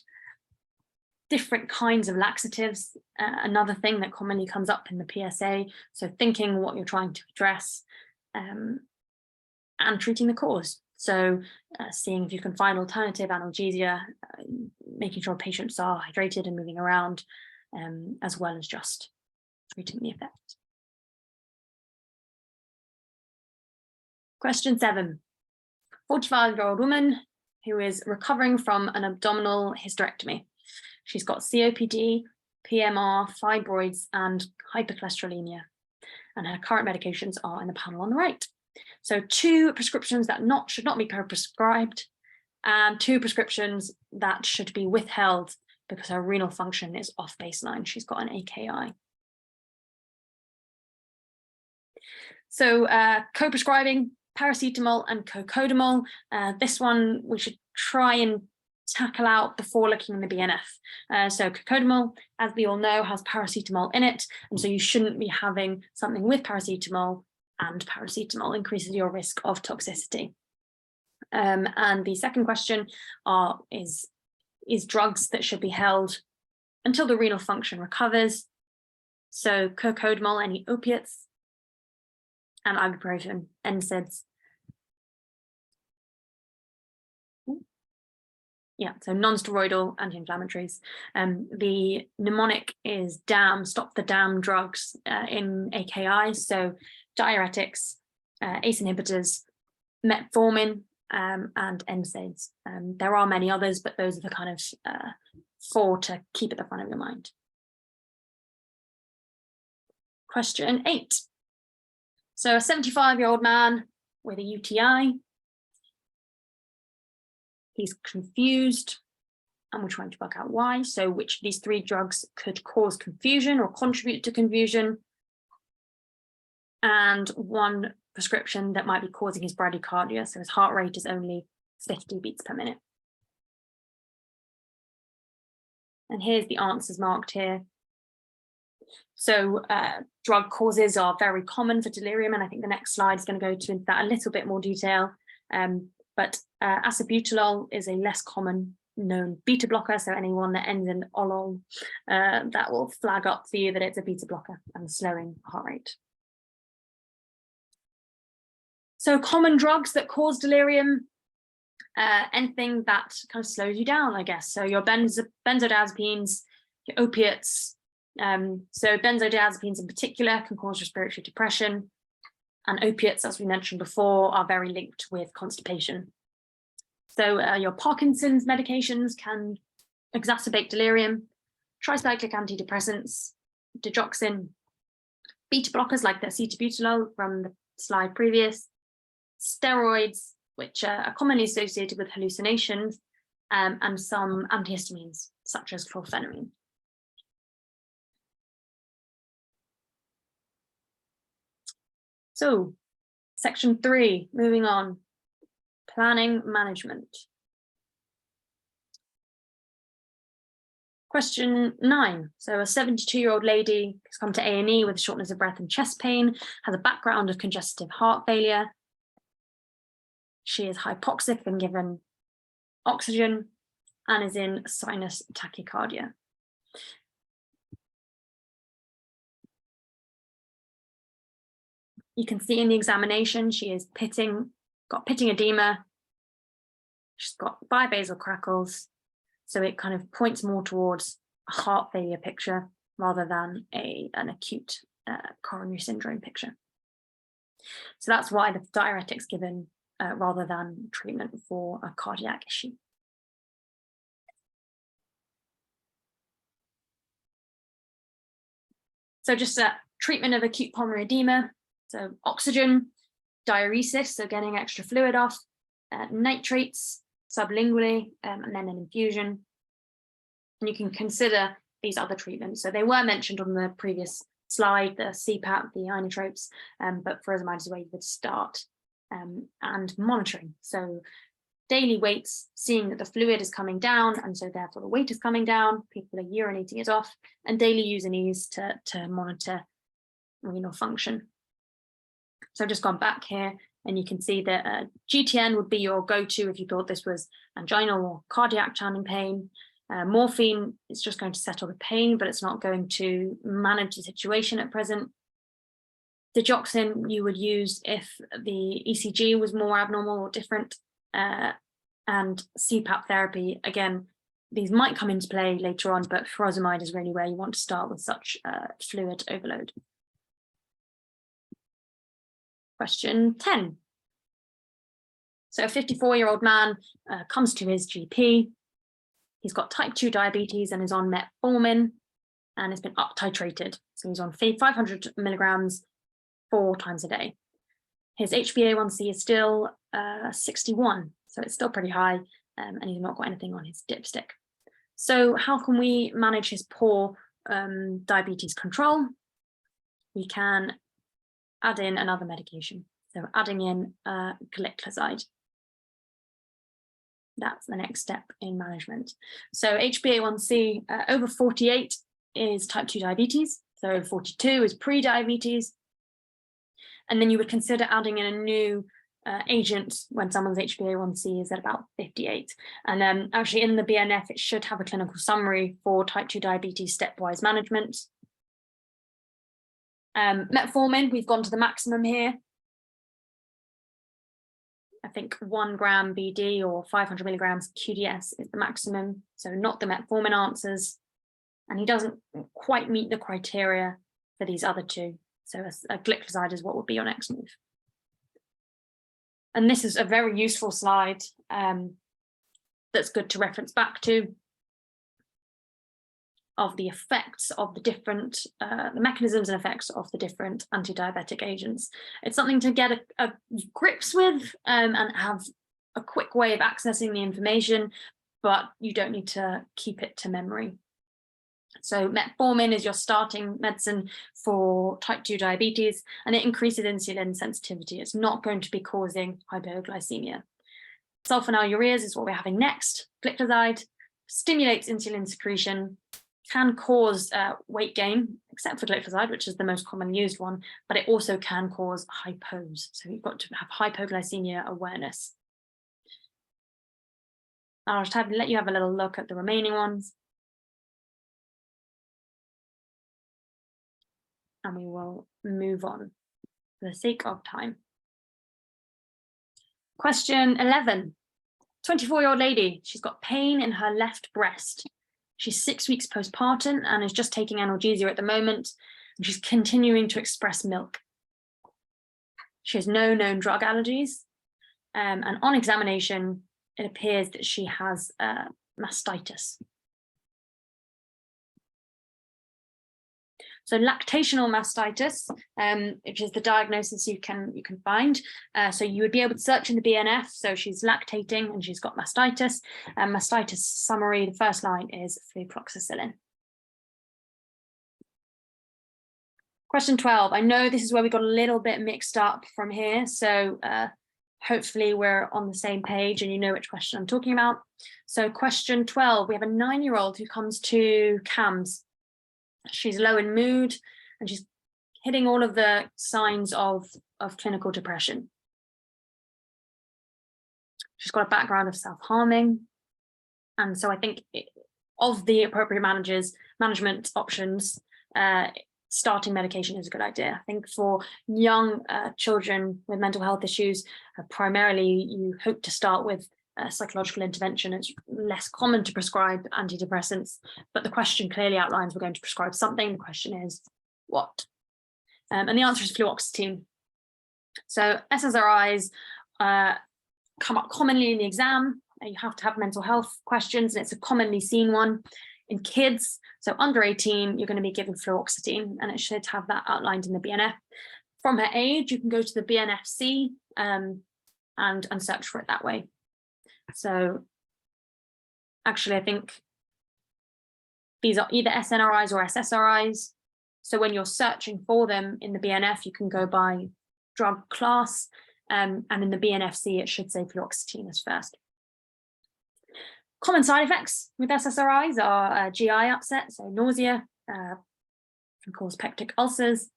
Different kinds of laxatives, another thing that commonly comes up in the PSA. So thinking what you're trying to address, and treating the cause. So seeing if you can find alternative analgesia, making sure patients are hydrated and moving around, as well as just treating the effect. Question 7. 45-year-old woman who is recovering from an abdominal hysterectomy. She's got COPD, PMR, fibroids, and hypercholesterolemia. And her current medications are in the panel on the right. So 2 prescriptions that should not be prescribed, and 2 prescriptions that should be withheld because her renal function is off baseline. She's got an AKI. So co-prescribing paracetamol and cocodamol. This one we should try and tackle out before looking in the BNF. So cocodamol, as we all know, has paracetamol in it, and so you shouldn't be having something with paracetamol, and paracetamol increases your risk of toxicity. And the second question is drugs that should be held until the renal function recovers. So cocodamol, any opiates, and ibuprofen, NSAIDs. Yeah, so non-steroidal anti-inflammatories. The mnemonic is DAM, stop the DAM drugs in AKI. So diuretics, ACE inhibitors, metformin, and NSAIDs. There are many others, but those are the kind of 4 to keep at the front of your mind. Question 8. So a 75-year-old man with a UTI. He's confused, and we're trying to work out why. So which of these 3 drugs could cause confusion or contribute to confusion? And 1 prescription that might be causing his bradycardia, so his heart rate is only 50 beats per minute. And here's the answers marked here. So drug causes are very common for delirium, and I think the next slide is going to go into that a little bit more detail. But acetbutalol is a less common known beta blocker, so anyone that ends in olol, that will flag up for you that it's a beta blocker and slowing heart rate. So common drugs that cause delirium, anything that kind of slows you down, I guess. So your benzodiazepines, your opiates. So benzodiazepines in particular can cause respiratory depression, and opiates, as we mentioned before, are very linked with constipation. So your Parkinson's medications can exacerbate delirium, tricyclic antidepressants, digoxin, beta blockers like the acetbutalol from the slide previous, steroids, which are commonly associated with hallucinations, and some antihistamines, such as chlorpheniramine. So, section 3, moving on, planning management. Question 9. So a 72-year-old lady has come to A&E with shortness of breath and chest pain, has a background of congestive heart failure. She is hypoxic, been given oxygen, and is in sinus tachycardia. You can see in the examination, she is got pitting edema. She's got bibasal crackles. So it kind of points more towards a heart failure picture rather than an acute coronary syndrome picture. So that's why the diuretic's given rather than treatment for a cardiac issue. So just a treatment of acute pulmonary edema. So oxygen, diuresis, so getting extra fluid off, nitrates sublingually, and then an infusion. And you can consider these other treatments. So they were mentioned on the previous slide, the CPAP, the inotropes, but furosemide is where you would start, and monitoring. So daily weights, seeing that the fluid is coming down, and so therefore the weight is coming down, people are urinating it off, and daily use to monitor renal function. So I've just gone back here, and you can see that GTN would be your go-to if you thought this was anginal or cardiac challenging pain. Morphine is just going to settle the pain, but it's not going to manage the situation at present. Digoxin you would use if the ECG was more abnormal or different. And CPAP therapy, again, these might come into play later on, but furosemide is really where you want to start with such fluid overload. Question 10. So a 54-year-old man comes to his GP. He's got type 2 diabetes and is on metformin and has been up titrated. So he's on 500 milligrams 4 times a day. His HbA1c is still 61, so it's still pretty high, and he's not got anything on his dipstick. So how can we manage his poor diabetes control? We can add in another medication. So adding in gliclazide. That's the next step in management. So HbA1c over 48 is type 2 diabetes. So over 42 is pre-diabetes. And then you would consider adding in a new agent when someone's HbA1c is at about 58. And then actually in the BNF, it should have a clinical summary for type 2 diabetes stepwise management. Metformin, we've gone to the maximum here. I think 1 gram BD or 500 milligrams QDS is the maximum, so not the metformin answers. And he doesn't quite meet the criteria for these other two. So a gliclazide is what would be your next move. And this is a very useful slide that's good to reference back to, of the effects of the different, the mechanisms and effects of the different anti-diabetic agents. It's something to get a grips with and have a quick way of accessing the information, but you don't need to keep it to memory. So metformin is your starting medicine for type 2 diabetes, and it increases insulin sensitivity. It's not going to be causing hypoglycemia. Sulfonylureas is what we're having next. Gliclazide stimulates insulin secretion, can cause weight gain, except for gliclazide, which is the most commonly used one, but it also can cause hypos. So you've got to have hypoglycemia awareness. I'll just let you have a little look at the remaining ones. And we will move on for the sake of time. Question 11, 24-year-old lady. She's got pain in her left breast. She's 6 weeks postpartum and is just taking analgesia at the moment. And she's continuing to express milk. She has no known drug allergies. And on examination, it appears that she has mastitis. So lactational mastitis, which is the diagnosis you can find. So you would be able to search in the BNF. So she's lactating and she's got mastitis. Mastitis summary, the first line is flucloxacillin. Question 12. I know this is where we got a little bit mixed up from here. So hopefully we're on the same page and you know which question I'm talking about. So question 12, we have a 9-year-old who comes to CAMS. She's low in mood and she's hitting all of the signs of clinical depression. She's got a background of self-harming. And so I think of the appropriate management options, starting medication is a good idea. I think for young children with mental health issues, primarily you hope to start with psychological intervention. It's less common to prescribe antidepressants, but the question clearly outlines we're going to prescribe something. The question is what? And the answer is fluoxetine. So SSRIs come up commonly in the exam. You have to have mental health questions, and it's a commonly seen one in kids. So under 18, you're going to be given fluoxetine, and it should have that outlined in the BNF. From her age, you can go to the BNFC and search for it that way. So actually, I think these are either SNRIs or SSRIs. So when you're searching for them in the BNF, you can go by drug class, and in the BNFC, it should say fluoxetine as first. Common side effects with SSRIs are GI upset, so nausea, can cause peptic ulcers,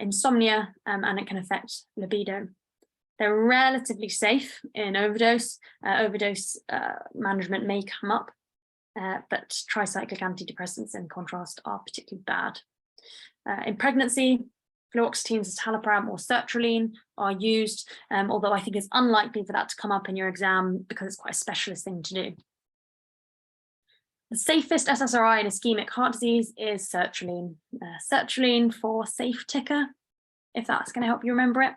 insomnia, and it can affect libido. They're relatively safe in overdose. Overdose management may come up, but tricyclic antidepressants, in contrast, are particularly bad. In pregnancy, fluoxetine, citalopram, or sertraline are used, although I think it's unlikely for that to come up in your exam because it's quite a specialist thing to do. The safest SSRI in ischemic heart disease is sertraline. Sertraline for safe ticker, if that's going to help you remember it.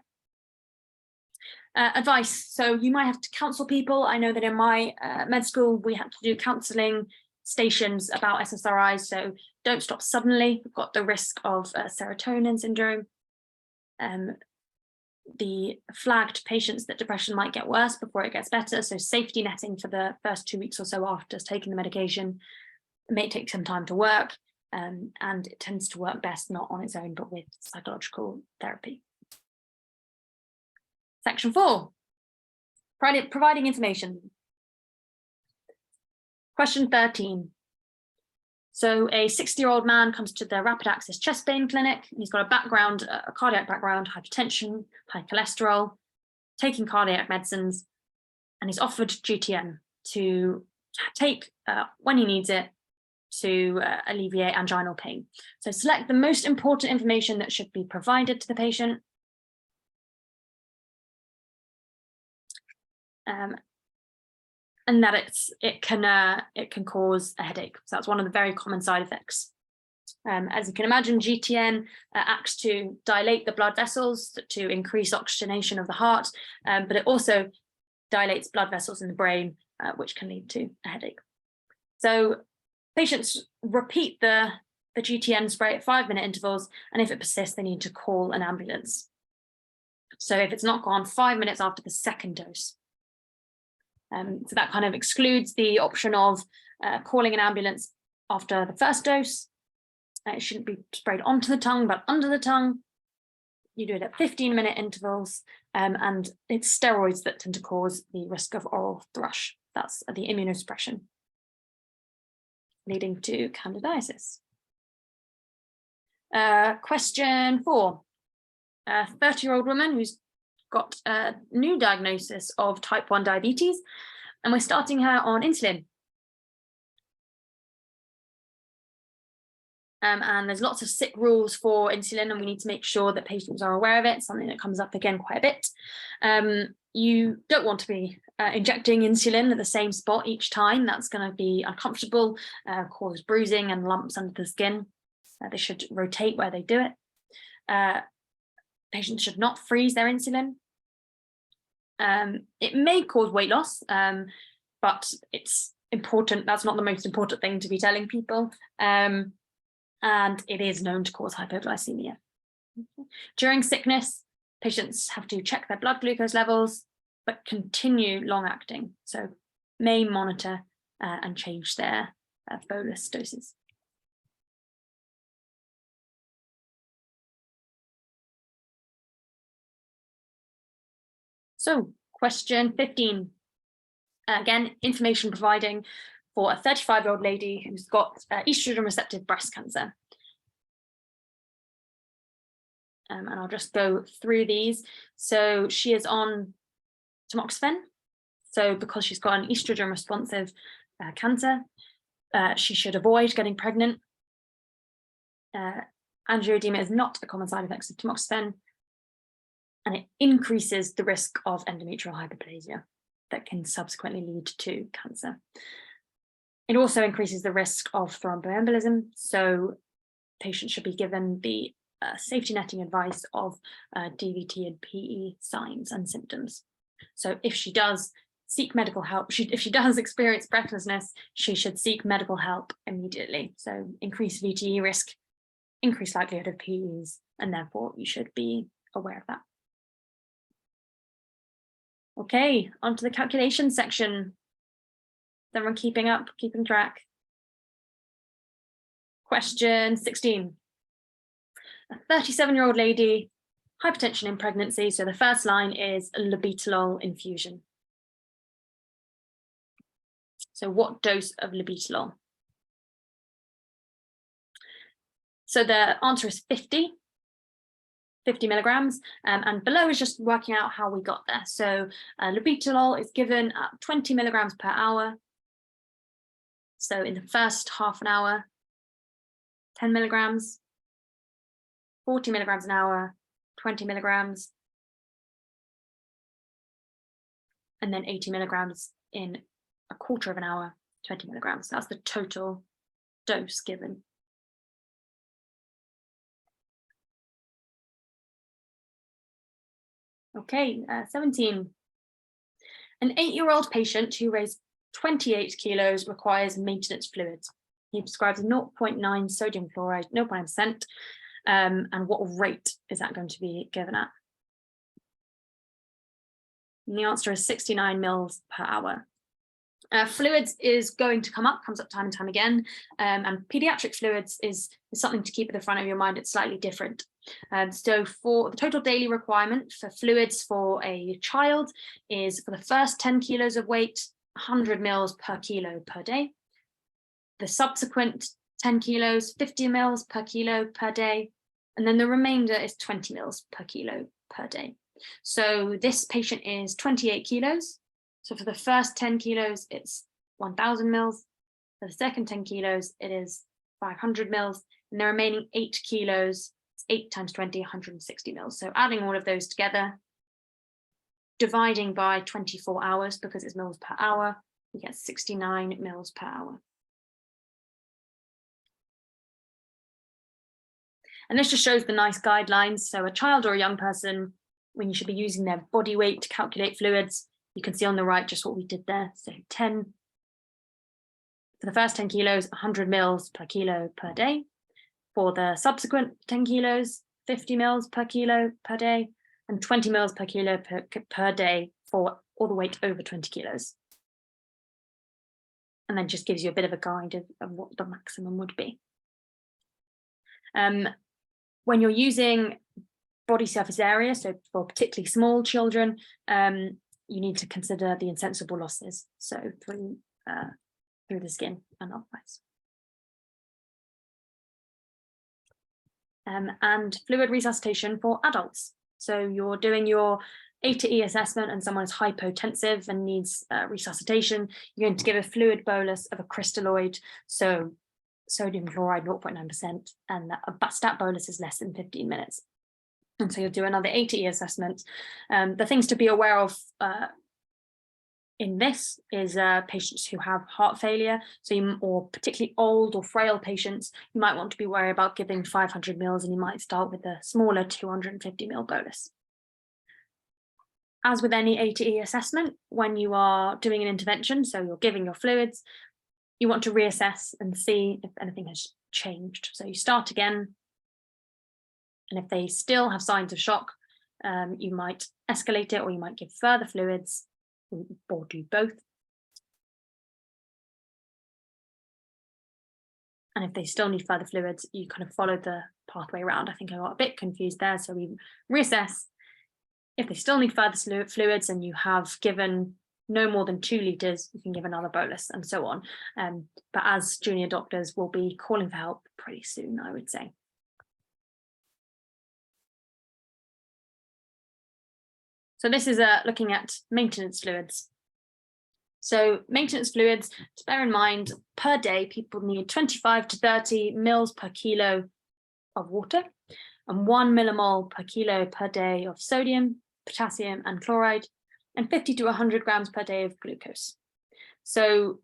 Advice. So you might have to counsel people. I know that in my med school, we had to do counseling stations about SSRIs. So don't stop suddenly. We've got the risk of serotonin syndrome. The flagged patients that depression might get worse before it gets better. So safety netting for the first 2 weeks or so after taking the medication. It may take some time to work, and it tends to work best not on its own, but with psychological therapy. Section 4, providing information. Question 13. So a 60-year-old man comes to the rapid access chest pain clinic. He's got a background, a cardiac background, hypertension, high cholesterol, taking cardiac medicines, and he's offered GTN to take when he needs it to alleviate anginal pain. So select the most important information that should be provided to the patient. And that it can cause a headache. So that's one of the very common side effects. As you can imagine, GTN acts to dilate the blood vessels to increase oxygenation of the heart, but it also dilates blood vessels in the brain, which can lead to a headache. So patients repeat the GTN spray at 5-minute intervals, and if it persists, they need to call an ambulance. So if it's not gone, 5 minutes after the second dose. So that kind of excludes the option of calling an ambulance after the first dose. It shouldn't be sprayed onto the tongue, but under the tongue. You do it at 15-minute intervals, and it's steroids that tend to cause the risk of oral thrush. That's the immunosuppression, leading to candidiasis. Question 4. A 30-year-old woman who's got a new diagnosis of type 1 diabetes, and we're starting her on insulin. And there's lots of sick rules for insulin, and we need to make sure that patients are aware of it, something that comes up again quite a bit. You don't want to be injecting insulin at the same spot each time. That's going to be uncomfortable, cause bruising and lumps under the skin. They should rotate where they do it. Patients should not freeze their insulin. It may cause weight loss, but it's important. That's not the most important thing to be telling people. And it is known to cause hypoglycemia. During sickness, patients have to check their blood glucose levels, but continue long-acting. So may monitor and change their bolus doses. So question 15. Again, information providing for a 35-year-old lady who's got estrogen receptive breast cancer. And I'll just go through these. So she is on tamoxifen. So because she's got an estrogen responsive cancer, she should avoid getting pregnant. Angioedema is not a common side effect of tamoxifen, and it increases the risk of endometrial hyperplasia that can subsequently lead to cancer. It also increases the risk of thromboembolism, so patients should be given the safety netting advice of DVT and PE signs and symptoms. So if she does seek medical help, if she does experience breathlessness, she should seek medical help immediately. So increased VTE risk, increased likelihood of PEs, and therefore you should be aware of that. Okay, onto the calculation section. Everyone keeping up, keeping track? Question 16. A 37-year-old lady, hypertension in pregnancy. So the first line is labetalol infusion. So what dose of labetalol? So the answer is 50 milligrams, and below is just working out how we got there. So labetalol is given at 20 milligrams per hour. So in the first half an hour, 10 milligrams, 40 milligrams an hour, 20 milligrams, and then 80 milligrams in a quarter of an hour, 20 milligrams. That's the total dose given. Okay, 17. An 8-year-old patient who weighs 28 kilos requires maintenance fluids. He prescribes 0.9 sodium chloride, 0.9%, and what rate is that going to be given at? And the answer is 69 mils per hour. Fluids is going to comes up time and time again, and pediatric fluids is something to keep at the front of your mind. It's slightly different. So for the total daily requirement for fluids for a child is, for the first 10 kilos of weight, 100 mils per kilo per day. The subsequent 10 kilos, 50 mils per kilo per day. And then the remainder is 20 mils per kilo per day. So this patient is 28 kilos. So for the first 10 kilos, it's 1000 mils. For the second 10 kilos, it is 500 mils. And the remaining 8 kilos, it's 8 times 20, 160 mils. So adding all of those together, dividing by 24 hours, because it's mils per hour, you get 69 mils per hour. And this just shows the nice guidelines. So a child or a young person, when you should be using their body weight to calculate fluids, you can see on the right just what we did there. So 10, for the first 10 kilos, 100 mils per kilo per day. For the subsequent 10 kilos, 50 mils per kilo per day, and 20 mils per kilo per day for all the weight over 20 kilos. and then just gives you a bit of a guide of what the maximum would be. When you're using body surface area, so for particularly small children, you need to consider the insensible losses, so through the skin and otherwise. And fluid resuscitation for adults. So you're doing your A to E assessment and someone is hypotensive and needs resuscitation. You're going to give a fluid bolus of a crystalloid, so sodium chloride 0.9%, and a stat bolus is less than 15 minutes. And so you'll do another A to E assessment. The things to be aware of in this is patients who have heart failure, or particularly old or frail patients. You might want to be worried about giving 500 mils, and you might start with a smaller 250 mil bolus. As with any A to E assessment, when you are doing an intervention, so you're giving your fluids, you want to reassess and see if anything has changed. So you start again, and if they still have signs of shock, you might escalate it, or you might give further fluids, or do both. And if they still need further fluids, you kind of follow the pathway around. I think I got a bit confused there. So we reassess. If they still need further fluids and you have given no more than 2 liters, you can give another bolus, and so on. But as junior doctors, we'll be calling for help pretty soon, I would say. So this is looking at maintenance fluids. So maintenance fluids, to bear in mind, per day, people need 25 to 30 mils per kilo of water and 1 millimole per kilo per day of sodium, potassium and chloride, and 50 to 100 grams per day of glucose. So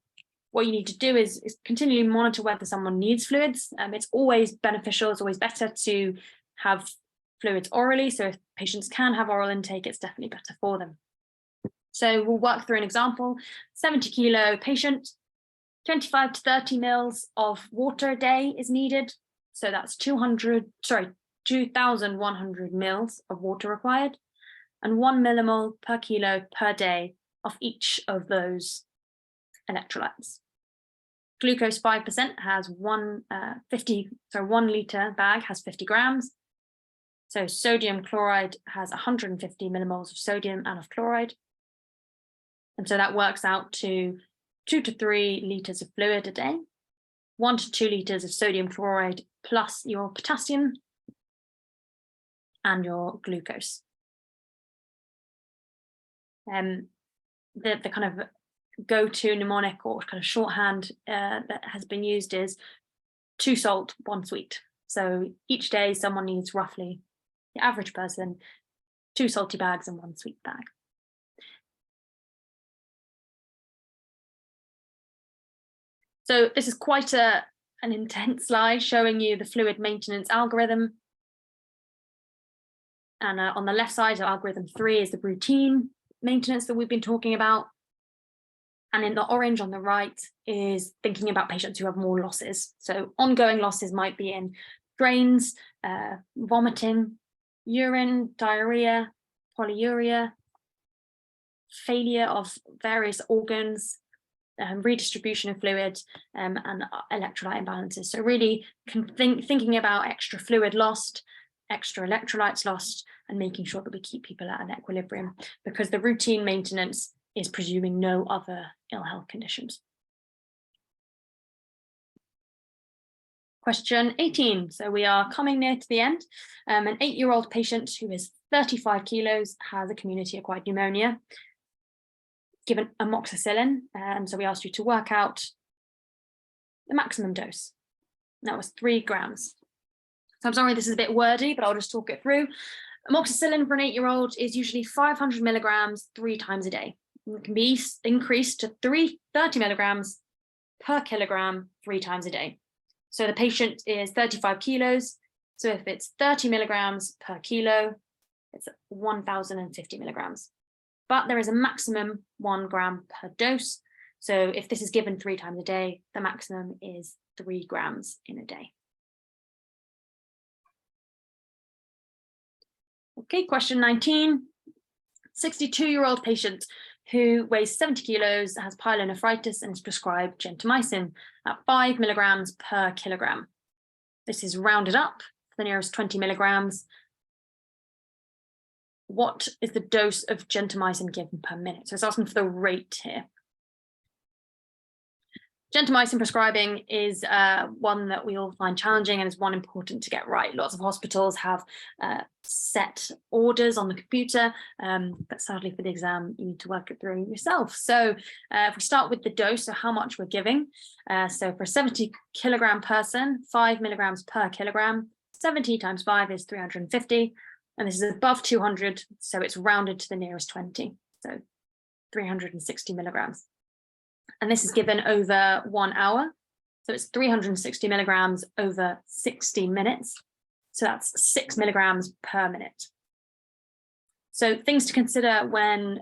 what you need to do is continually monitor whether someone needs fluids. It's always beneficial, it's always better to have fluids orally. So if patients can have oral intake, it's definitely better for them. So we'll work through an example. 70 kilo patient, 25 to 30 mils of water a day is needed. So that's 2,100 mils of water required, and 1 millimole per kilo per day of each of those electrolytes. Glucose 5% has 1 liter bag has 50 grams. So sodium chloride has 150 millimoles of sodium and of chloride. And so that works out to 2 to 3 liters of fluid a day, 1 to 2 liters of sodium chloride plus your potassium and your glucose. The kind of go-to mnemonic or kind of shorthand that has been used is 2 salt, 1 sweet. So each day someone needs roughly, the average person, 2 salty bags and 1 sweet bag. So this is quite an intense slide showing you the fluid maintenance algorithm. And on the left side of algorithm 3 is the routine maintenance that we've been talking about. And in the orange on the right is thinking about patients who have more losses. So ongoing losses might be in drains, vomiting, urine, diarrhea, polyuria, failure of various organs, redistribution of fluid, and electrolyte imbalances. So really thinking about extra fluid lost, extra electrolytes lost, and making sure that we keep people at an equilibrium, because the routine maintenance is presuming no other ill health conditions. Question 18. So we are coming near to the end. An 8-year-old patient who is 35 kilos has a community-acquired pneumonia, given amoxicillin, and so we asked you to work out the maximum dose. That was 3 grams. So I'm sorry, this is a bit wordy, but I'll just talk it through. Amoxicillin for an 8-year-old is usually 500 milligrams 3 times a day. It can be increased to 30 milligrams per kilogram 3 times a day. So the patient is 35 kilos. So if it's 30 milligrams per kilo, it's 1,050 milligrams. But there is a maximum 1 gram per dose. So if this is given 3 times a day, the maximum is 3 grams in a day. Okay, question 19. 62-year-old patient who weighs 70 kilos, has pyelonephritis, and is prescribed gentamicin at 5 milligrams per kilogram. This is rounded up to the nearest 20 milligrams. What is the dose of gentamicin given per minute? So it's asking for the rate here. Gentamicin prescribing is one that we all find challenging and is one important to get right. Lots of hospitals have set orders on the computer, but sadly for the exam, you need to work it through yourself. So if we start with the dose, so how much we're giving. So for a 70 kilogram person, 5 milligrams per kilogram, 70 times 5 is 350. And this is above 200, so it's rounded to the nearest 20. So 360 milligrams. And this is given over 1 hour. So it's 360 milligrams over 60 minutes. So that's 6 milligrams per minute. So things to consider when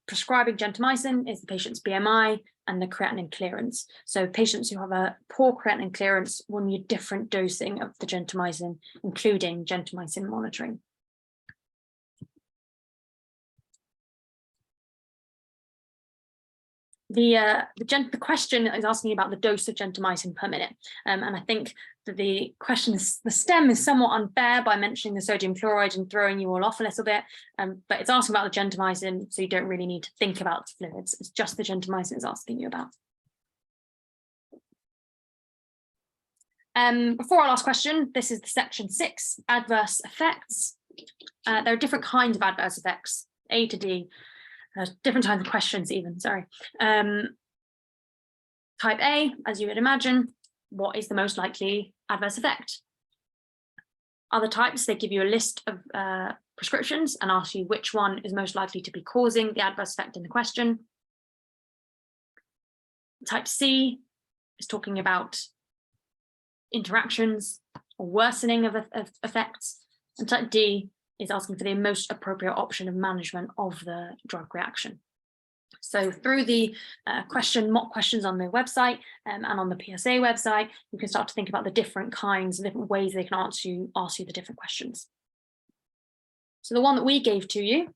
prescribing gentamicin is the patient's BMI and the creatinine clearance. So patients who have a poor creatinine clearance will need different dosing of the gentamicin, including gentamicin monitoring. The question is asking about the dose of gentamicin per minute, and I think that the stem is somewhat unfair by mentioning the sodium chloride and throwing you all off a little bit, but it's asking about the gentamicin, so you don't really need to think about the fluids. It's just the gentamicin it's asking you about. Before our last question, this is the section 6, adverse effects. There are different kinds of adverse effects, A to D. Different types of questions even, sorry. Type A, as you would imagine, what is the most likely adverse effect? Other types, they give you a list of prescriptions and ask you which one is most likely to be causing the adverse effect in the question. Type C is talking about interactions or worsening of effects. And type D is asking for the most appropriate option of management of the drug reaction. So through the mock questions on the website and on the PSA website, you can start to think about the different kinds, the different ways they can ask you the different questions. So the one that we gave to you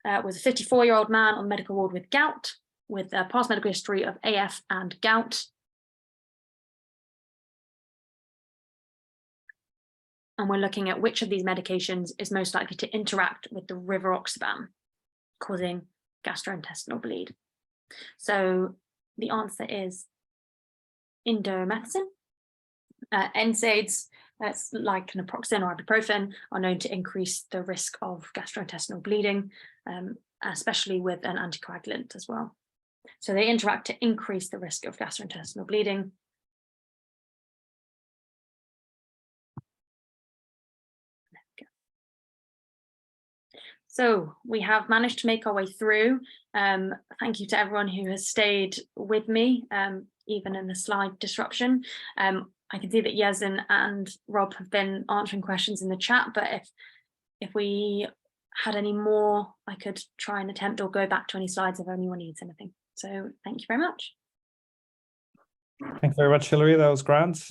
was a 54-year-old man on the medical ward with gout, with a past medical history of AF and gout. And we're looking at which of these medications is most likely to interact with the rivaroxaban, causing gastrointestinal bleed. So the answer is indomethacin. NSAIDs, like naproxen or ibuprofen, are known to increase the risk of gastrointestinal bleeding, especially with an anticoagulant as well. So they interact to increase the risk of gastrointestinal bleeding. So we have managed to make our way through. Thank you to everyone who has stayed with me, even in the slide disruption. I can see that Yezin and Rob have been answering questions in the chat, but if we had any more, I could try and attempt or go back to any slides if anyone needs anything. So thank you very much. Thanks very much, Hilary. That was grand.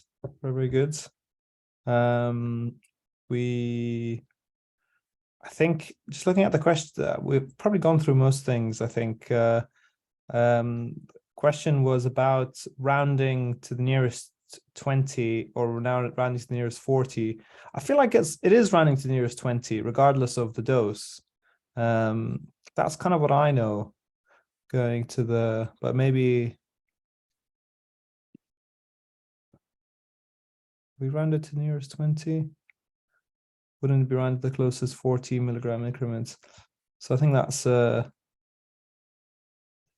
Very, very good. I think just looking at the question, we've probably gone through most things. I think question was about rounding to the nearest 20 or now rounding to the nearest 40. I feel like it is rounding to the nearest 20, regardless of the dose. That's kind of what I know going to the, but maybe we rounded to the nearest 20. Wouldn't it be around the closest 40 milligram increments? So I think that's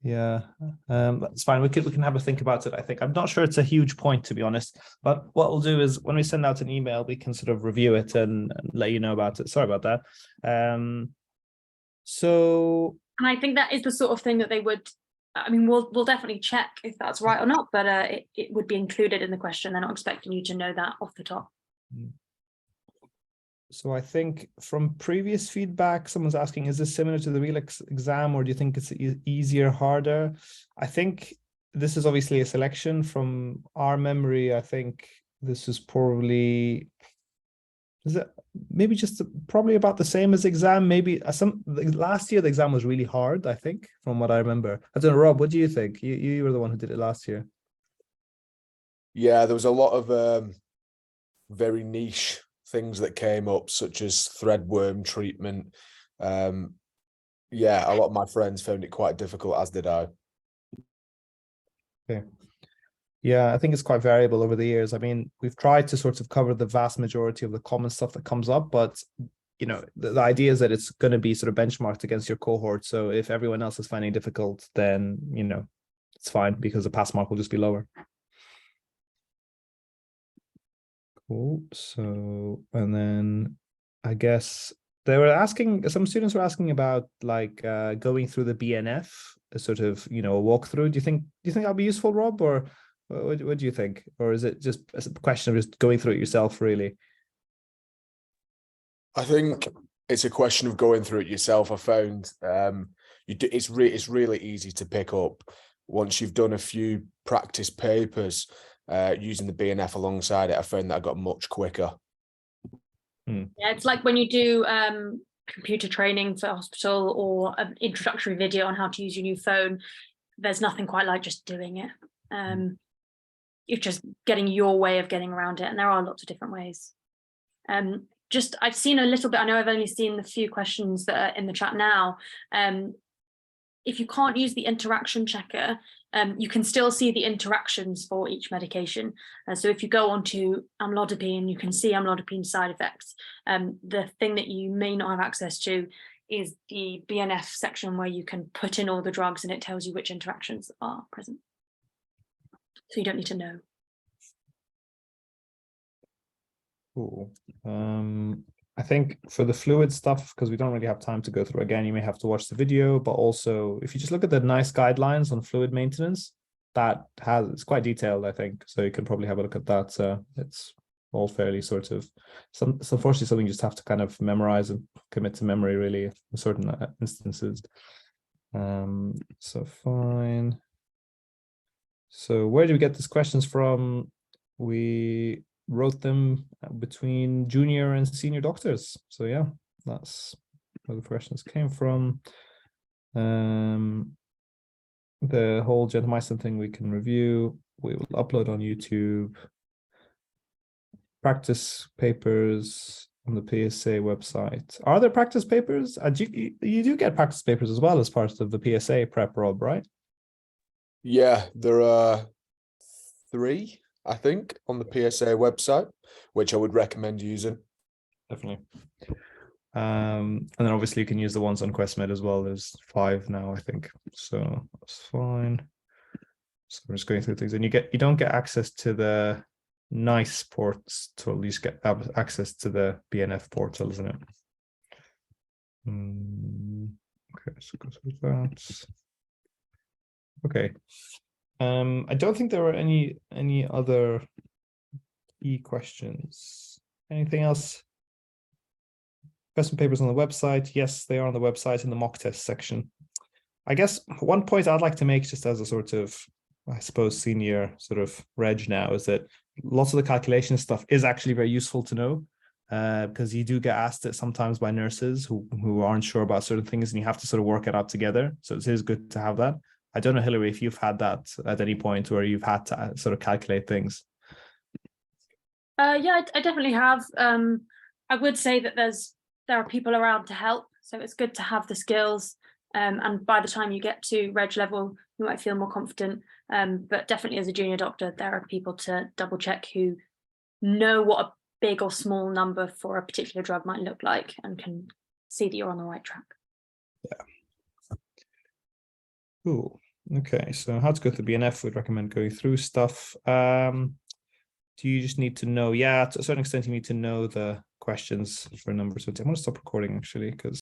yeah, that's fine. We can have a think about it. I think I'm not sure it's a huge point, to be honest, but what we'll do is when we send out an email, we can sort of review it and let you know about it. Sorry about that. And I think that is the sort of thing that they would, I mean, we'll definitely check if that's right or not, but it would be included in the question. They're not expecting you to know that off the top. So I think from previous feedback, someone's asking, is this similar to the real exam, or do you think it's easier, harder? I think this is obviously a selection from our memory. I think this is probably Is it maybe just probably about the same as exam? Maybe last year the exam was really hard, I think, from what I remember. I don't know, Rob, what do you think? You were the one who did it last year. Yeah, there was a lot of very niche things that came up, such as threadworm treatment. Yeah, a lot of my friends found it quite difficult, as did I. Okay. Yeah, I think it's quite variable over the years. I mean, we've tried to sort of cover the vast majority of the common stuff that comes up, but the idea is that it's going to be sort of benchmarked against your cohort. So if everyone else is finding it difficult, then it's fine because the pass mark will just be lower. Cool. So, and then I guess some students were asking about like going through the BNF, a sort of a walkthrough. Do you think that'll be useful, Rob, or what do you think? Or is it just a question of just going through it yourself, really? I think it's a question of going through it yourself. I found it's really easy to pick up once you've done a few practice papers using the BNF alongside it. I found that I got much quicker. Yeah, it's like when you do computer training for hospital or an introductory video on how to use your new phone. There's nothing quite like just doing it. You're just getting your way of getting around it, and there are lots of different ways. I've seen a little bit, I know I've only seen the few questions that are in the chat now. If you can't use the interaction checker, you can still see the interactions for each medication. So if you go onto amlodipine, you can see amlodipine side effects. The thing that you may not have access to is the BNF section where you can put in all the drugs and it tells you which interactions are present. So you don't need to know. Cool. I think for the fluid stuff, because we don't really have time to go through again, you may have to watch the video, but also if you just look at the nice guidelines on fluid maintenance, it's quite detailed, I think. So you can probably have a look at that. It's all fairly sort of, it's unfortunately something you just have to kind of memorize and commit to memory really in certain instances. So fine. So where do we get these questions from? We wrote them between junior and senior doctors. So yeah, that's where the questions came from. The whole gentamicin thing we can review. We will upload on YouTube. Practice papers on the PSA website. Are there practice papers? You do get practice papers as well as part of the PSA prep, Rob, right? Yeah, there are 3, I think, on the PSA website, which I would recommend using. Definitely. And then obviously you can use the ones on Quesmed as well. There's 5 now, I think. So that's fine. So we're just going through things, and you don't get access to the NICE ports to at least get access to the BNF portal, isn't it? Okay, so go through that. Okay. I don't think there were any other key questions. Anything else? Question papers on the website. Yes, they are on the website in the mock test section. I guess one point I'd like to make, just as a sort of, I suppose, senior sort of reg now, is that lots of the calculation stuff is actually very useful to know, because you do get asked it sometimes by nurses who aren't sure about certain things, and you have to sort of work it out together. So it is good to have that. I don't know, Hilary, if you've had that at any point where you've had to sort of calculate things. Yeah, I definitely have. I would say that there are people around to help, so it's good to have the skills. And by the time you get to reg level, you might feel more confident. But definitely as a junior doctor, there are people to double check who know what a big or small number for a particular drug might look like and can see that you're on the right track. Yeah. Cool. Okay, so how to go through BNF, we'd recommend going through stuff. Do you just need to know? Yeah, to a certain extent, you need to know the questions for numbers. I'm going to stop recording actually, because